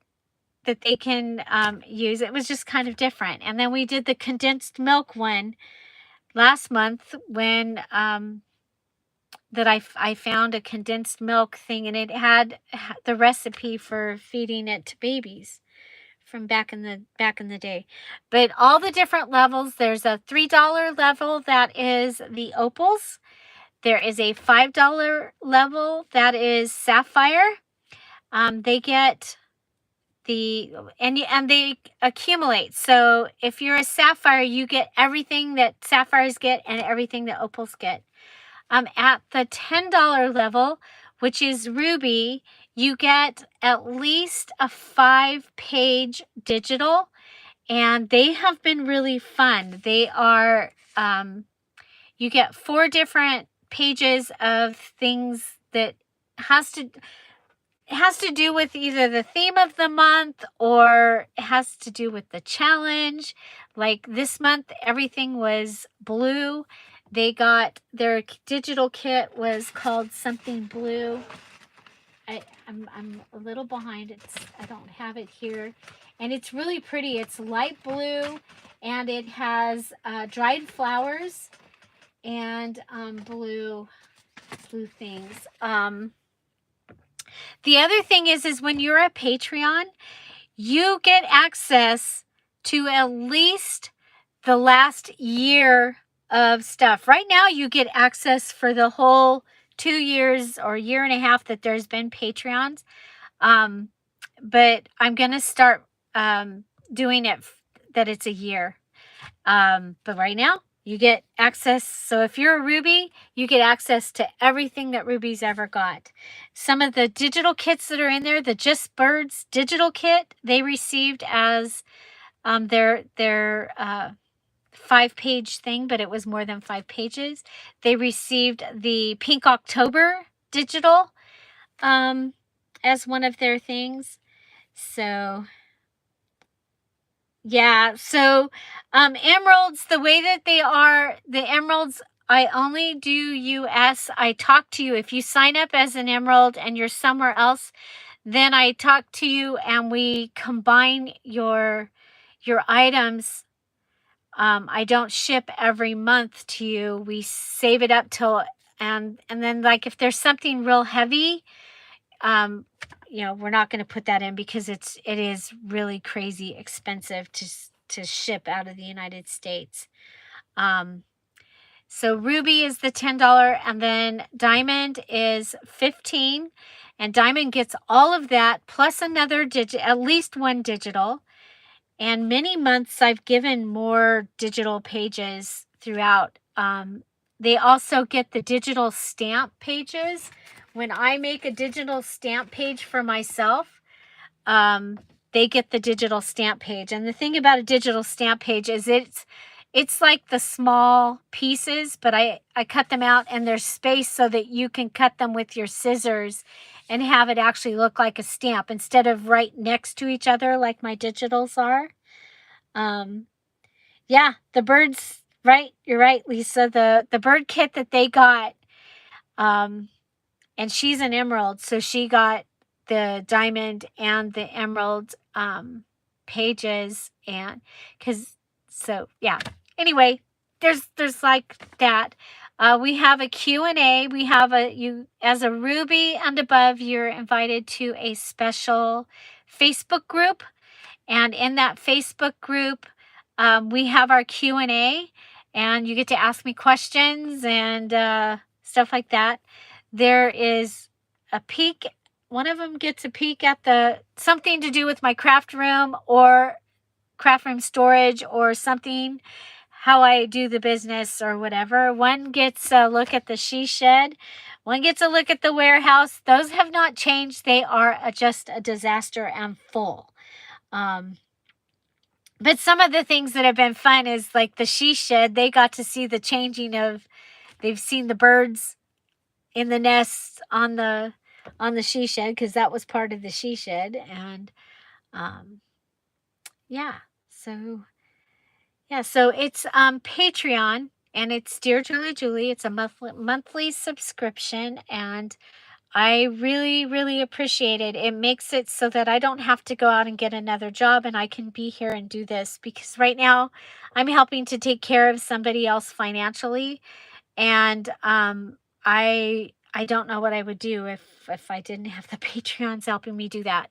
that they can use. It was just kind of different. And then we did the condensed milk one last month when that I found a condensed milk thing, and it had the recipe for feeding it to babies from back in the day. But all the different levels, there's a $3 level that is the opals. There is a $5 level that is sapphire. They get and they accumulate. So if you're a sapphire, you get everything that sapphires get and everything that opals get. At the $10 level, which is ruby, you get at least a 5-page digital, and they have been really fun. They are, you get 4 different pages of things that has to it has to do with either the theme of the month or it has to do with the challenge. Like this month, everything was blue. They got their digital kit was called something blue. I'm a little behind. I don't have it here, and it's really pretty. It's light blue, and it has dried flowers and blue things. The other thing is when you're a Patreon, you get access to at least the last year of stuff. Right now, you get access for the whole 2 years or year and a half that there's been Patreons. But I'm going to start doing it that it's a year. But right now, you get access. So if you're a Ruby, you get access to everything that Ruby's ever got. Some of the digital kits that are in there, the Just Birds digital kit, they received as their 5-page thing, but it was more than 5 pages. They received the Pink October digital as one of their things. So yeah, so emeralds, the way that they are, the emeralds, I only do US. I talk to you. If you sign up as an emerald and you're somewhere else, then I talk to you and we combine your items. I don't ship every month to you. We save it up till and then like if there's something real heavy, we're not going to put that in because it is really crazy expensive to ship out of the United States. So ruby is the $10 and then diamond is $15, and diamond gets all of that plus another at least one digital. And many months I've given more digital pages throughout. They also get the digital stamp pages. When I make a digital stamp page for myself, they get the digital stamp page. And the thing about a digital stamp page is it's like the small pieces, but I cut them out and there's space so that you can cut them with your scissors and have it actually look like a stamp instead of right next to each other like my digitals are. Yeah, the birds, right? You're right, Lisa. The bird kit that they got, and she's an emerald, so she got the diamond and the emerald pages, and yeah. Anyway, there's like that. We have a Q&A. We have you as a Ruby and above, you're invited to a special Facebook group. And in that Facebook group, we have our Q&A, and you get to ask me questions and stuff like that. There is a peek. One of them gets a peek at something to do with my craft room or craft room storage or something, how I do the business or whatever. One gets a look at the she shed. One gets a look at the warehouse. Those have not changed. They are just a disaster and full. But some of the things that have been fun is like the she shed. They got to see the changing of, they've seen the birds in the nests on the she shed because that was part of the she shed. And so it's Patreon, and it's Dear Julie. It's a monthly subscription, and I really, really appreciate it. It makes it so that I don't have to go out and get another job and I can be here and do this, because right now I'm helping to take care of somebody else financially. And I don't know what I would do if I didn't have the Patreons helping me do that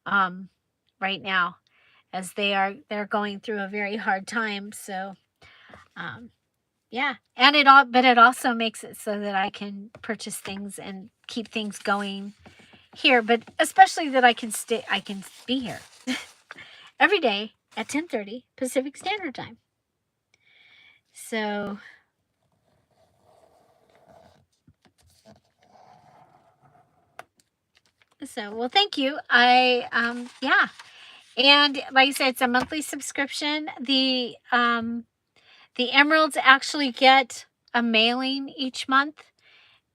right now, as they're going through a very hard time. So yeah, and it also makes it so that I can purchase things and keep things going here, but especially that I can be here every day at 10:30 Pacific Standard Time. So well, thank you. Yeah. And like I said, it's a monthly subscription. The emeralds actually get a mailing each month,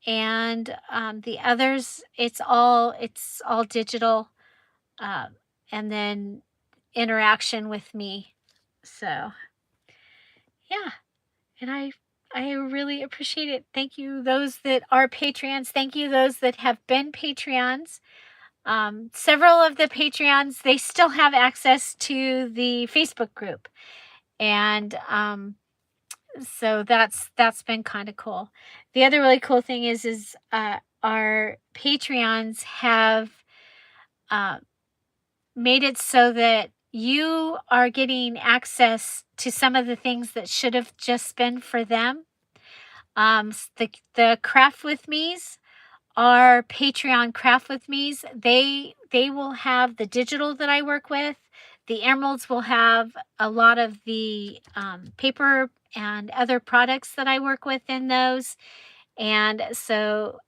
and the others, it's all digital, uh, and then interaction with me. So yeah, and I really appreciate it. Thank you, those that are Patreons. Thank you, those that have been Patreons. Several of the Patreons, they still have access to the Facebook group, and so that's been kind of cool. The other really cool thing is our Patreons have uh, made it so that you are getting access to some of the things that should have just been for them. The craft with me's, our Patreon craft with me's, they will have the digital that I work with. The emeralds will have a lot of the paper and other products that I work with in those. And so,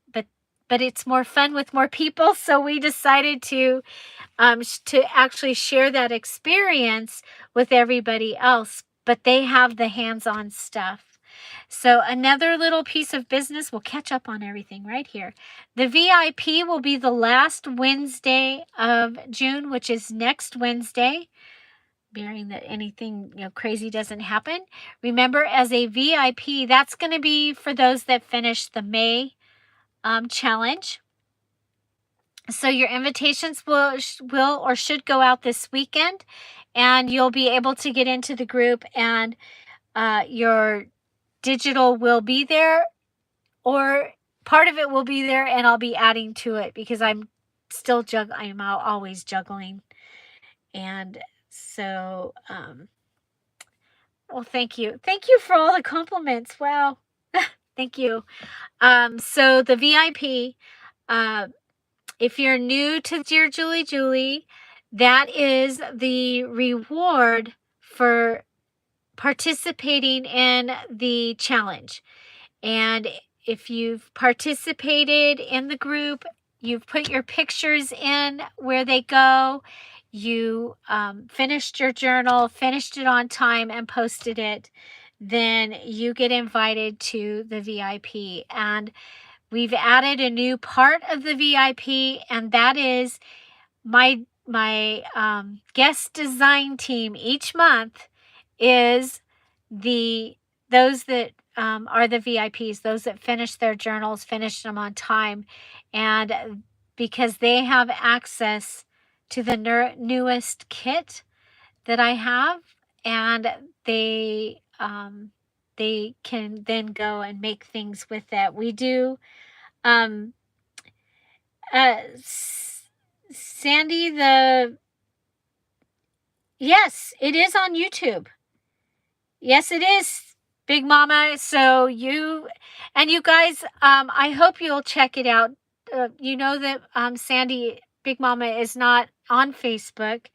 but it's more fun with more people. So we decided to actually share that experience with everybody else, but they have the hands-on stuff. So another little piece of business, we'll catch up on everything right here. The VIP will be the last Wednesday of June, which is next Wednesday, bearing that anything crazy doesn't happen. Remember, as a VIP, that's going to be for those that finish the May challenge. So your invitations will or should go out this weekend, and you'll be able to get into the group, and your digital will be there, or part of it will be there, and I'll be adding to it because I'm always juggling. And so well, thank you for all the compliments. Wow. Thank you. So the VIP, if you're new to Dear Julie, that is the reward for participating in the challenge. And if you've participated in the group, you've put your pictures in where they go, you finished your journal, finished it on time, and posted it, then you get invited to the VIP. And we've added a new part of the VIP, and that is my guest design team each month is those that are the VIPs, those that finish their journals, finish them on time, and because they have access to the newest kit that I have, and they can then go and make things with it. We do um uh Sandy, yes, it is on YouTube. Yes, it is, Big Mama. So you guys, I hope you'll check it out. You know that Sandy, Big Mama, is not on Facebook,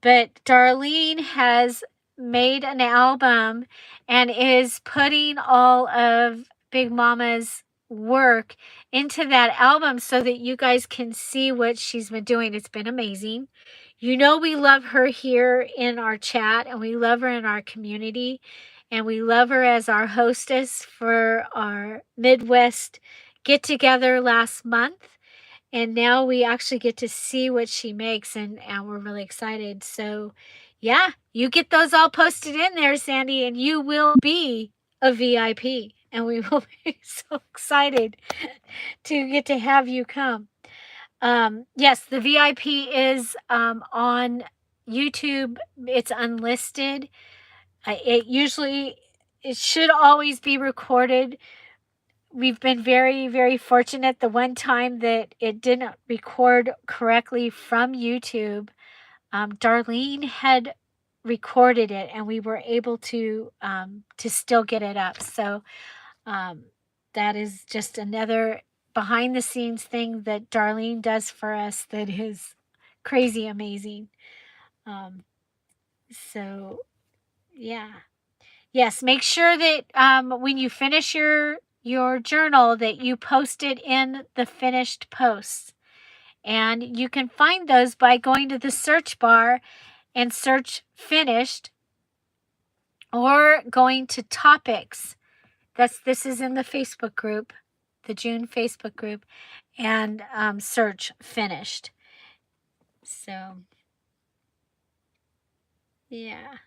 but Darlene has made an album and is putting all of Big Mama's work into that album so that you guys can see what she's been doing. It's been amazing. We love her here in our chat, and we love her in our community, and we love her as our hostess for our Midwest get together last month. And now we actually get to see what she makes, and we're really excited. So yeah, you get those all posted in there, Sandy, and you will be a VIP, and we will be so excited to get to have you come. Yes, the VIP is on YouTube. It's unlisted. It should always be recorded. We've been very, very fortunate. The one time that it didn't record correctly from YouTube, Darlene had recorded it, and we were able to still get it up. So that is just another behind the scenes thing that Darlene does for us that is crazy amazing. So yeah. Yes, make sure that when you finish your journal that you post it in the finished posts. And you can find those by going to the search bar and search finished, or going to topics. This is in the Facebook group, the June Facebook group, and search finished. So yeah.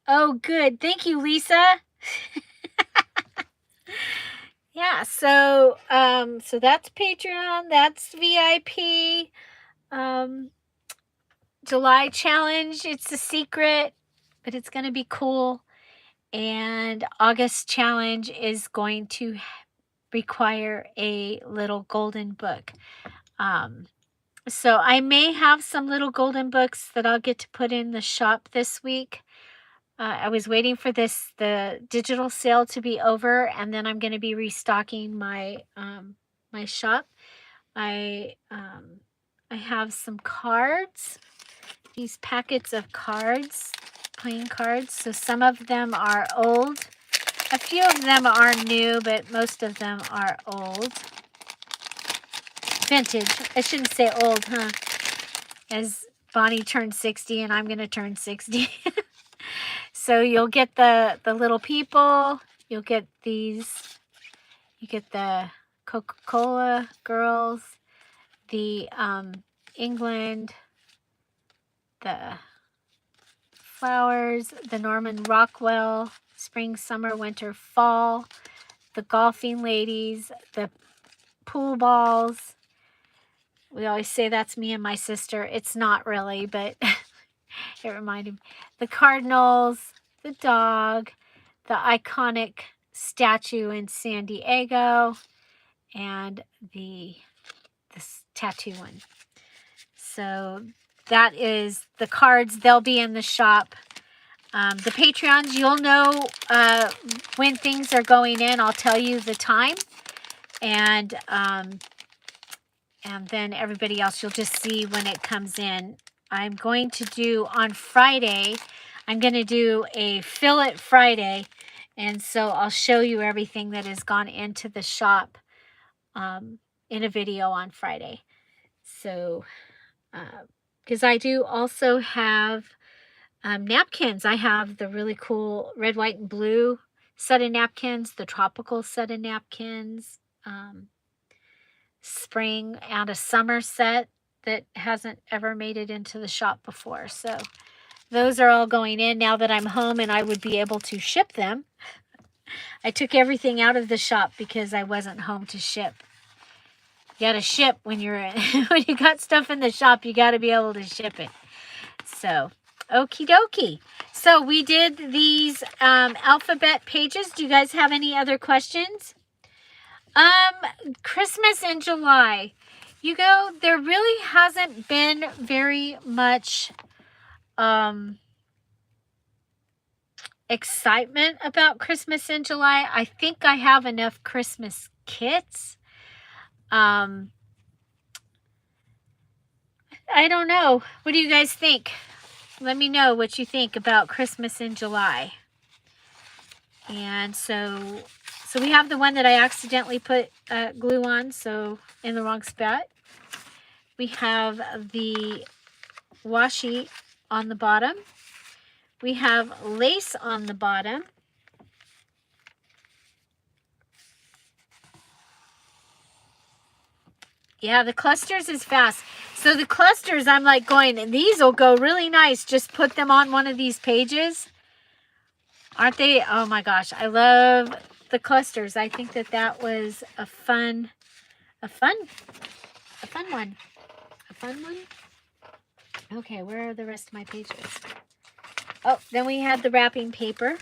Oh, good. Thank you, Lisa. Yeah, so so that's Patreon, that's VIP. July challenge, it's a secret, but it's going to be cool. And August challenge is going to require a little golden book. So I may have some little golden books that I'll get to put in the shop this week. I was waiting for the digital sale to be over, and then I'm going to be restocking my my shop. I have some cards, these packets of cards, playing cards. So some of them are old. A few of them are new, but most of them are old. Vintage. I shouldn't say old, huh? As Bonnie turned 60 and I'm going to turn 60. So you'll get the little people. You'll get these. You get the Coca-Cola girls. The England. The flowers. The Norman Rockwell. Spring, summer, winter, fall. The golfing ladies. The pool balls. We always say that's me and my sister. It's not really, but it reminded me. The cardinals, the dog, the iconic statue in San Diego, and this tattoo one. So that is the cards. They'll be in the shop. The Patreons, you'll know when things are going in. I'll tell you the time. And then everybody else, you'll just see when it comes in. I'm going to do on Friday, I'm going to do a Fill It Friday. And so I'll show you everything that has gone into the shop in a video on Friday. So, because I do also have napkins. I have the really cool red, white, and blue set of napkins, the tropical set of napkins, spring and a summer set that hasn't ever made it into the shop before. So those are all going in now that I'm home and I would be able to ship them. I took everything out of the shop because I wasn't home to ship. You gotta ship when you're when you got stuff in the shop, you gotta be able to ship it. So okie dokie. So we did these alphabet pages. Do you guys have any other questions? Christmas in July. You know, there really hasn't been very much excitement about Christmas in July. I think I have enough Christmas kits. I don't know. What do you guys think? Let me know what you think about Christmas in July. And so we have the one that I accidentally put glue on, so in the wrong spot. We have the washi on the bottom. We have lace on the bottom. Yeah, the clusters is fast. So the clusters, I'm like going, these will go really nice. Just put them on one of these pages. Aren't they? Oh my gosh, I love the clusters. I think that was a fun one. A fun one? Okay, where are the rest of my pages? Oh, then we had the wrapping paper.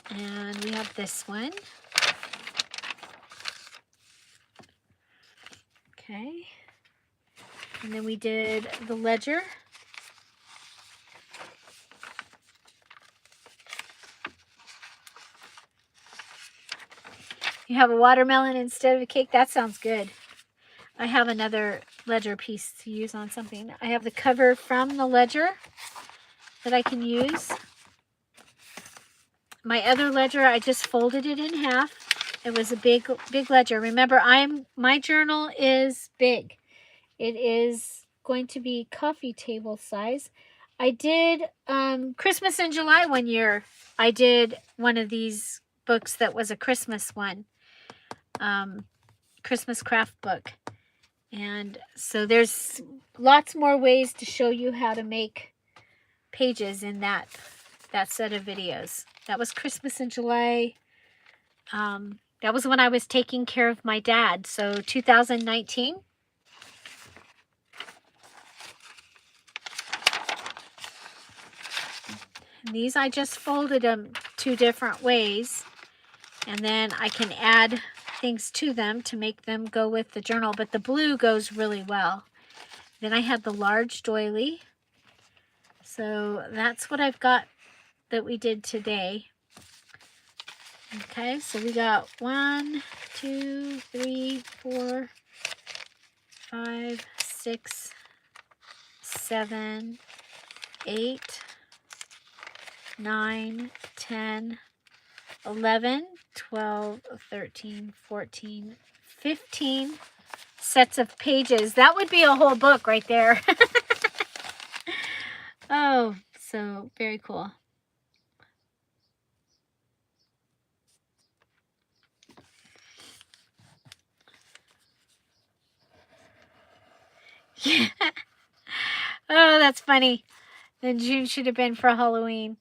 And we have this one. Okay. And then we did the ledger. You have a watermelon instead of a cake? That sounds good. I have another ledger piece to use on something. I have the cover from the ledger that I can use. My other ledger, I just folded it in half. It was a big ledger. Remember, my journal is big. It is going to be coffee table size. I did Christmas in July one year. I did one of these books that was a Christmas one. Christmas craft book. And so there's lots more ways to show you how to make pages in that set of videos. That was Christmas in July. That was when I was taking care of my dad. So 2019. And these I just folded them 2 different ways. And then I can add things to them to make them go with the journal. But the blue goes really well. Then I had the large doily. So that's what I've got that we did today. Okay, so we got 1, 2, 3, 4, 5, 6, 7, 8, 9, 10, 11, 12, 13, 14, 15 sets of pages. That would be a whole book right there. Oh, so very cool. Yeah. Oh, that's funny. Then June should have been for Halloween.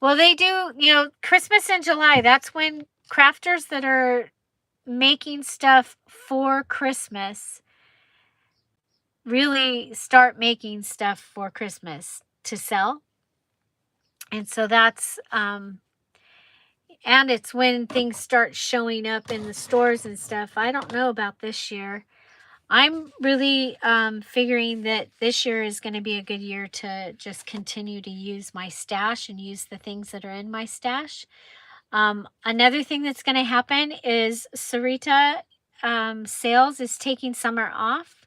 Well, they do, Christmas in July. That's when crafters that are making stuff for Christmas really start making stuff for Christmas to sell. And so that's, and it's when things start showing up in the stores and stuff. I don't know about this year. I'm really figuring that this year is going to be a good year to just continue to use my stash and use the things that are in my stash. Another thing that's going to happen is Sarita Sales is taking summer off.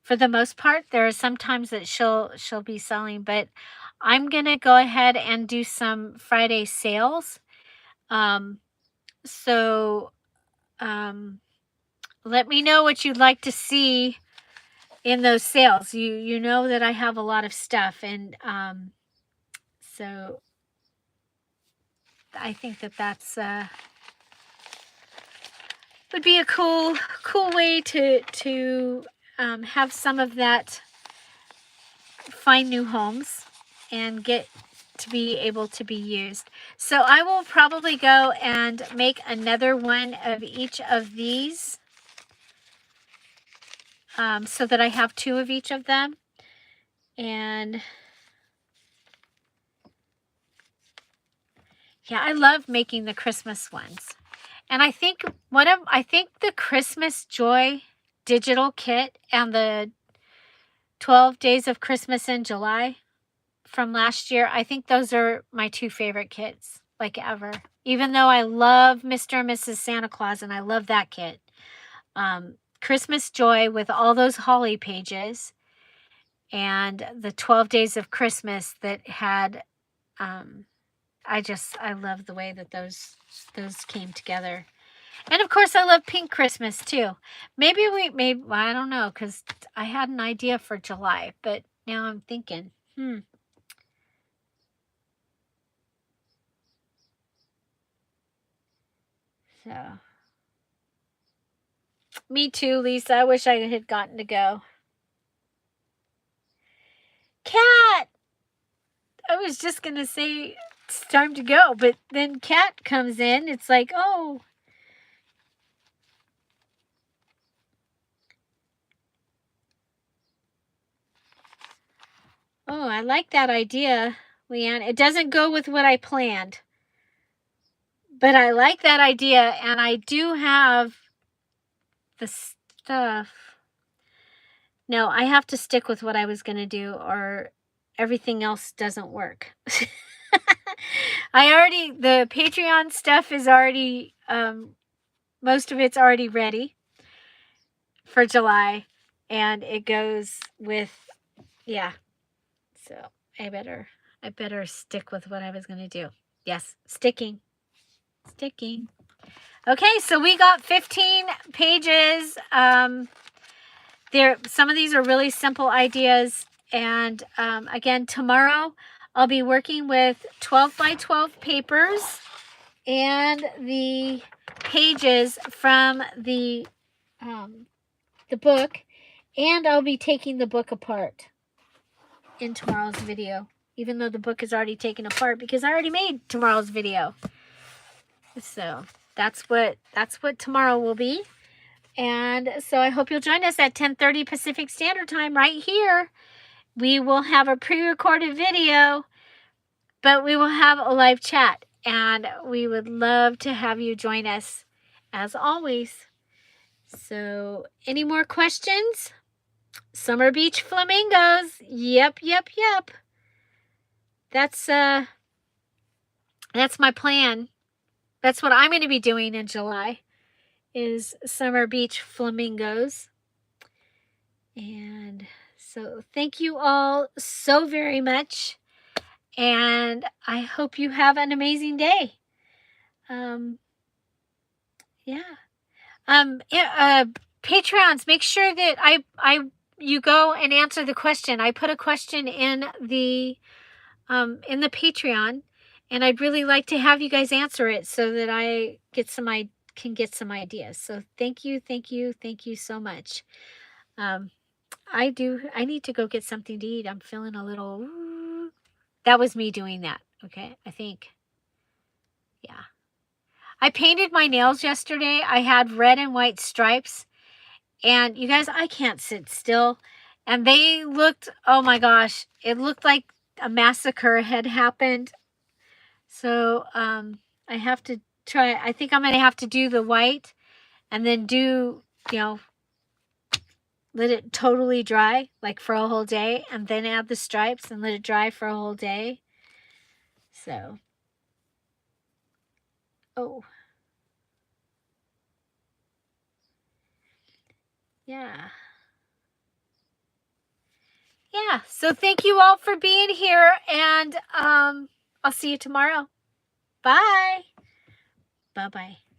For the most part, there are some times that she'll be selling, but I'm going to go ahead and do some Friday sales. So let me know what you'd like to see in those sales. You know that I have a lot of stuff, and so I think that's would be a cool way to have some of that, find new homes and get to be able to be used. So I will probably go and make another one of each of these, so that I have 2 of each of them. And yeah, I love making the Christmas ones. And I think the Christmas Joy digital kit and the 12 Days of Christmas in July from last year, I think those are my 2 favorite kits, like, ever. Even though I love Mr. and Mrs. Santa Claus, and I love that kit. Christmas Joy with all those holly pages, and the 12 Days of Christmas that had, I love the way that those came together. And of course, I love Pink Christmas too. Maybe I don't know, because I had an idea for July, but now I'm thinking, So, me too, Lisa. I wish I had gotten to go. Cat! I was just going to say it's time to go, but then Cat comes in. It's like, oh. Oh, I like that idea, Leanne. It doesn't go with what I planned, but I like that idea, and I do have the stuff. No, I have to stick with what I was going to do, or everything else doesn't work. The Patreon stuff is already, most of it's already ready for July, and it goes with, yeah. So I better stick with what I was going to do. Yes, sticking. Okay, so we got 15 pages. Some of these are really simple ideas. And again, tomorrow I'll be working with 12 by 12 papers and the pages from the book. And I'll be taking the book apart in tomorrow's video, even though the book is already taken apart because I already made tomorrow's video. So that's what tomorrow will be. And so I hope you'll join us at 10:30 Pacific Standard Time right here. We will have a pre-recorded video, but we will have a live chat, and we would love to have you join us as always. So any more questions? Summer Beach flamingos. Yep. That's my plan. That's what I'm going to be doing in July, is Summer Beach flamingos. And so thank you all so very much. And I hope you have an amazing day. Patreons, make sure that you go and answer the question. I put a question in the Patreon, and I'd really like to have you guys answer it so that I can get some ideas. So thank you so much. I need to go get something to eat. I'm feeling a little, that was me doing that. Okay. I think, yeah. I painted my nails yesterday. I had red and white stripes, and you guys, I can't sit still. And they looked, oh my gosh, it looked like a massacre had happened. So, I have to try, I think I'm going to have to do the white and then do, let it totally dry, like for a whole day, and then add the stripes and let it dry for a whole day. So, yeah. So thank you all for being here, and I'll see you tomorrow. Bye. Bye-bye.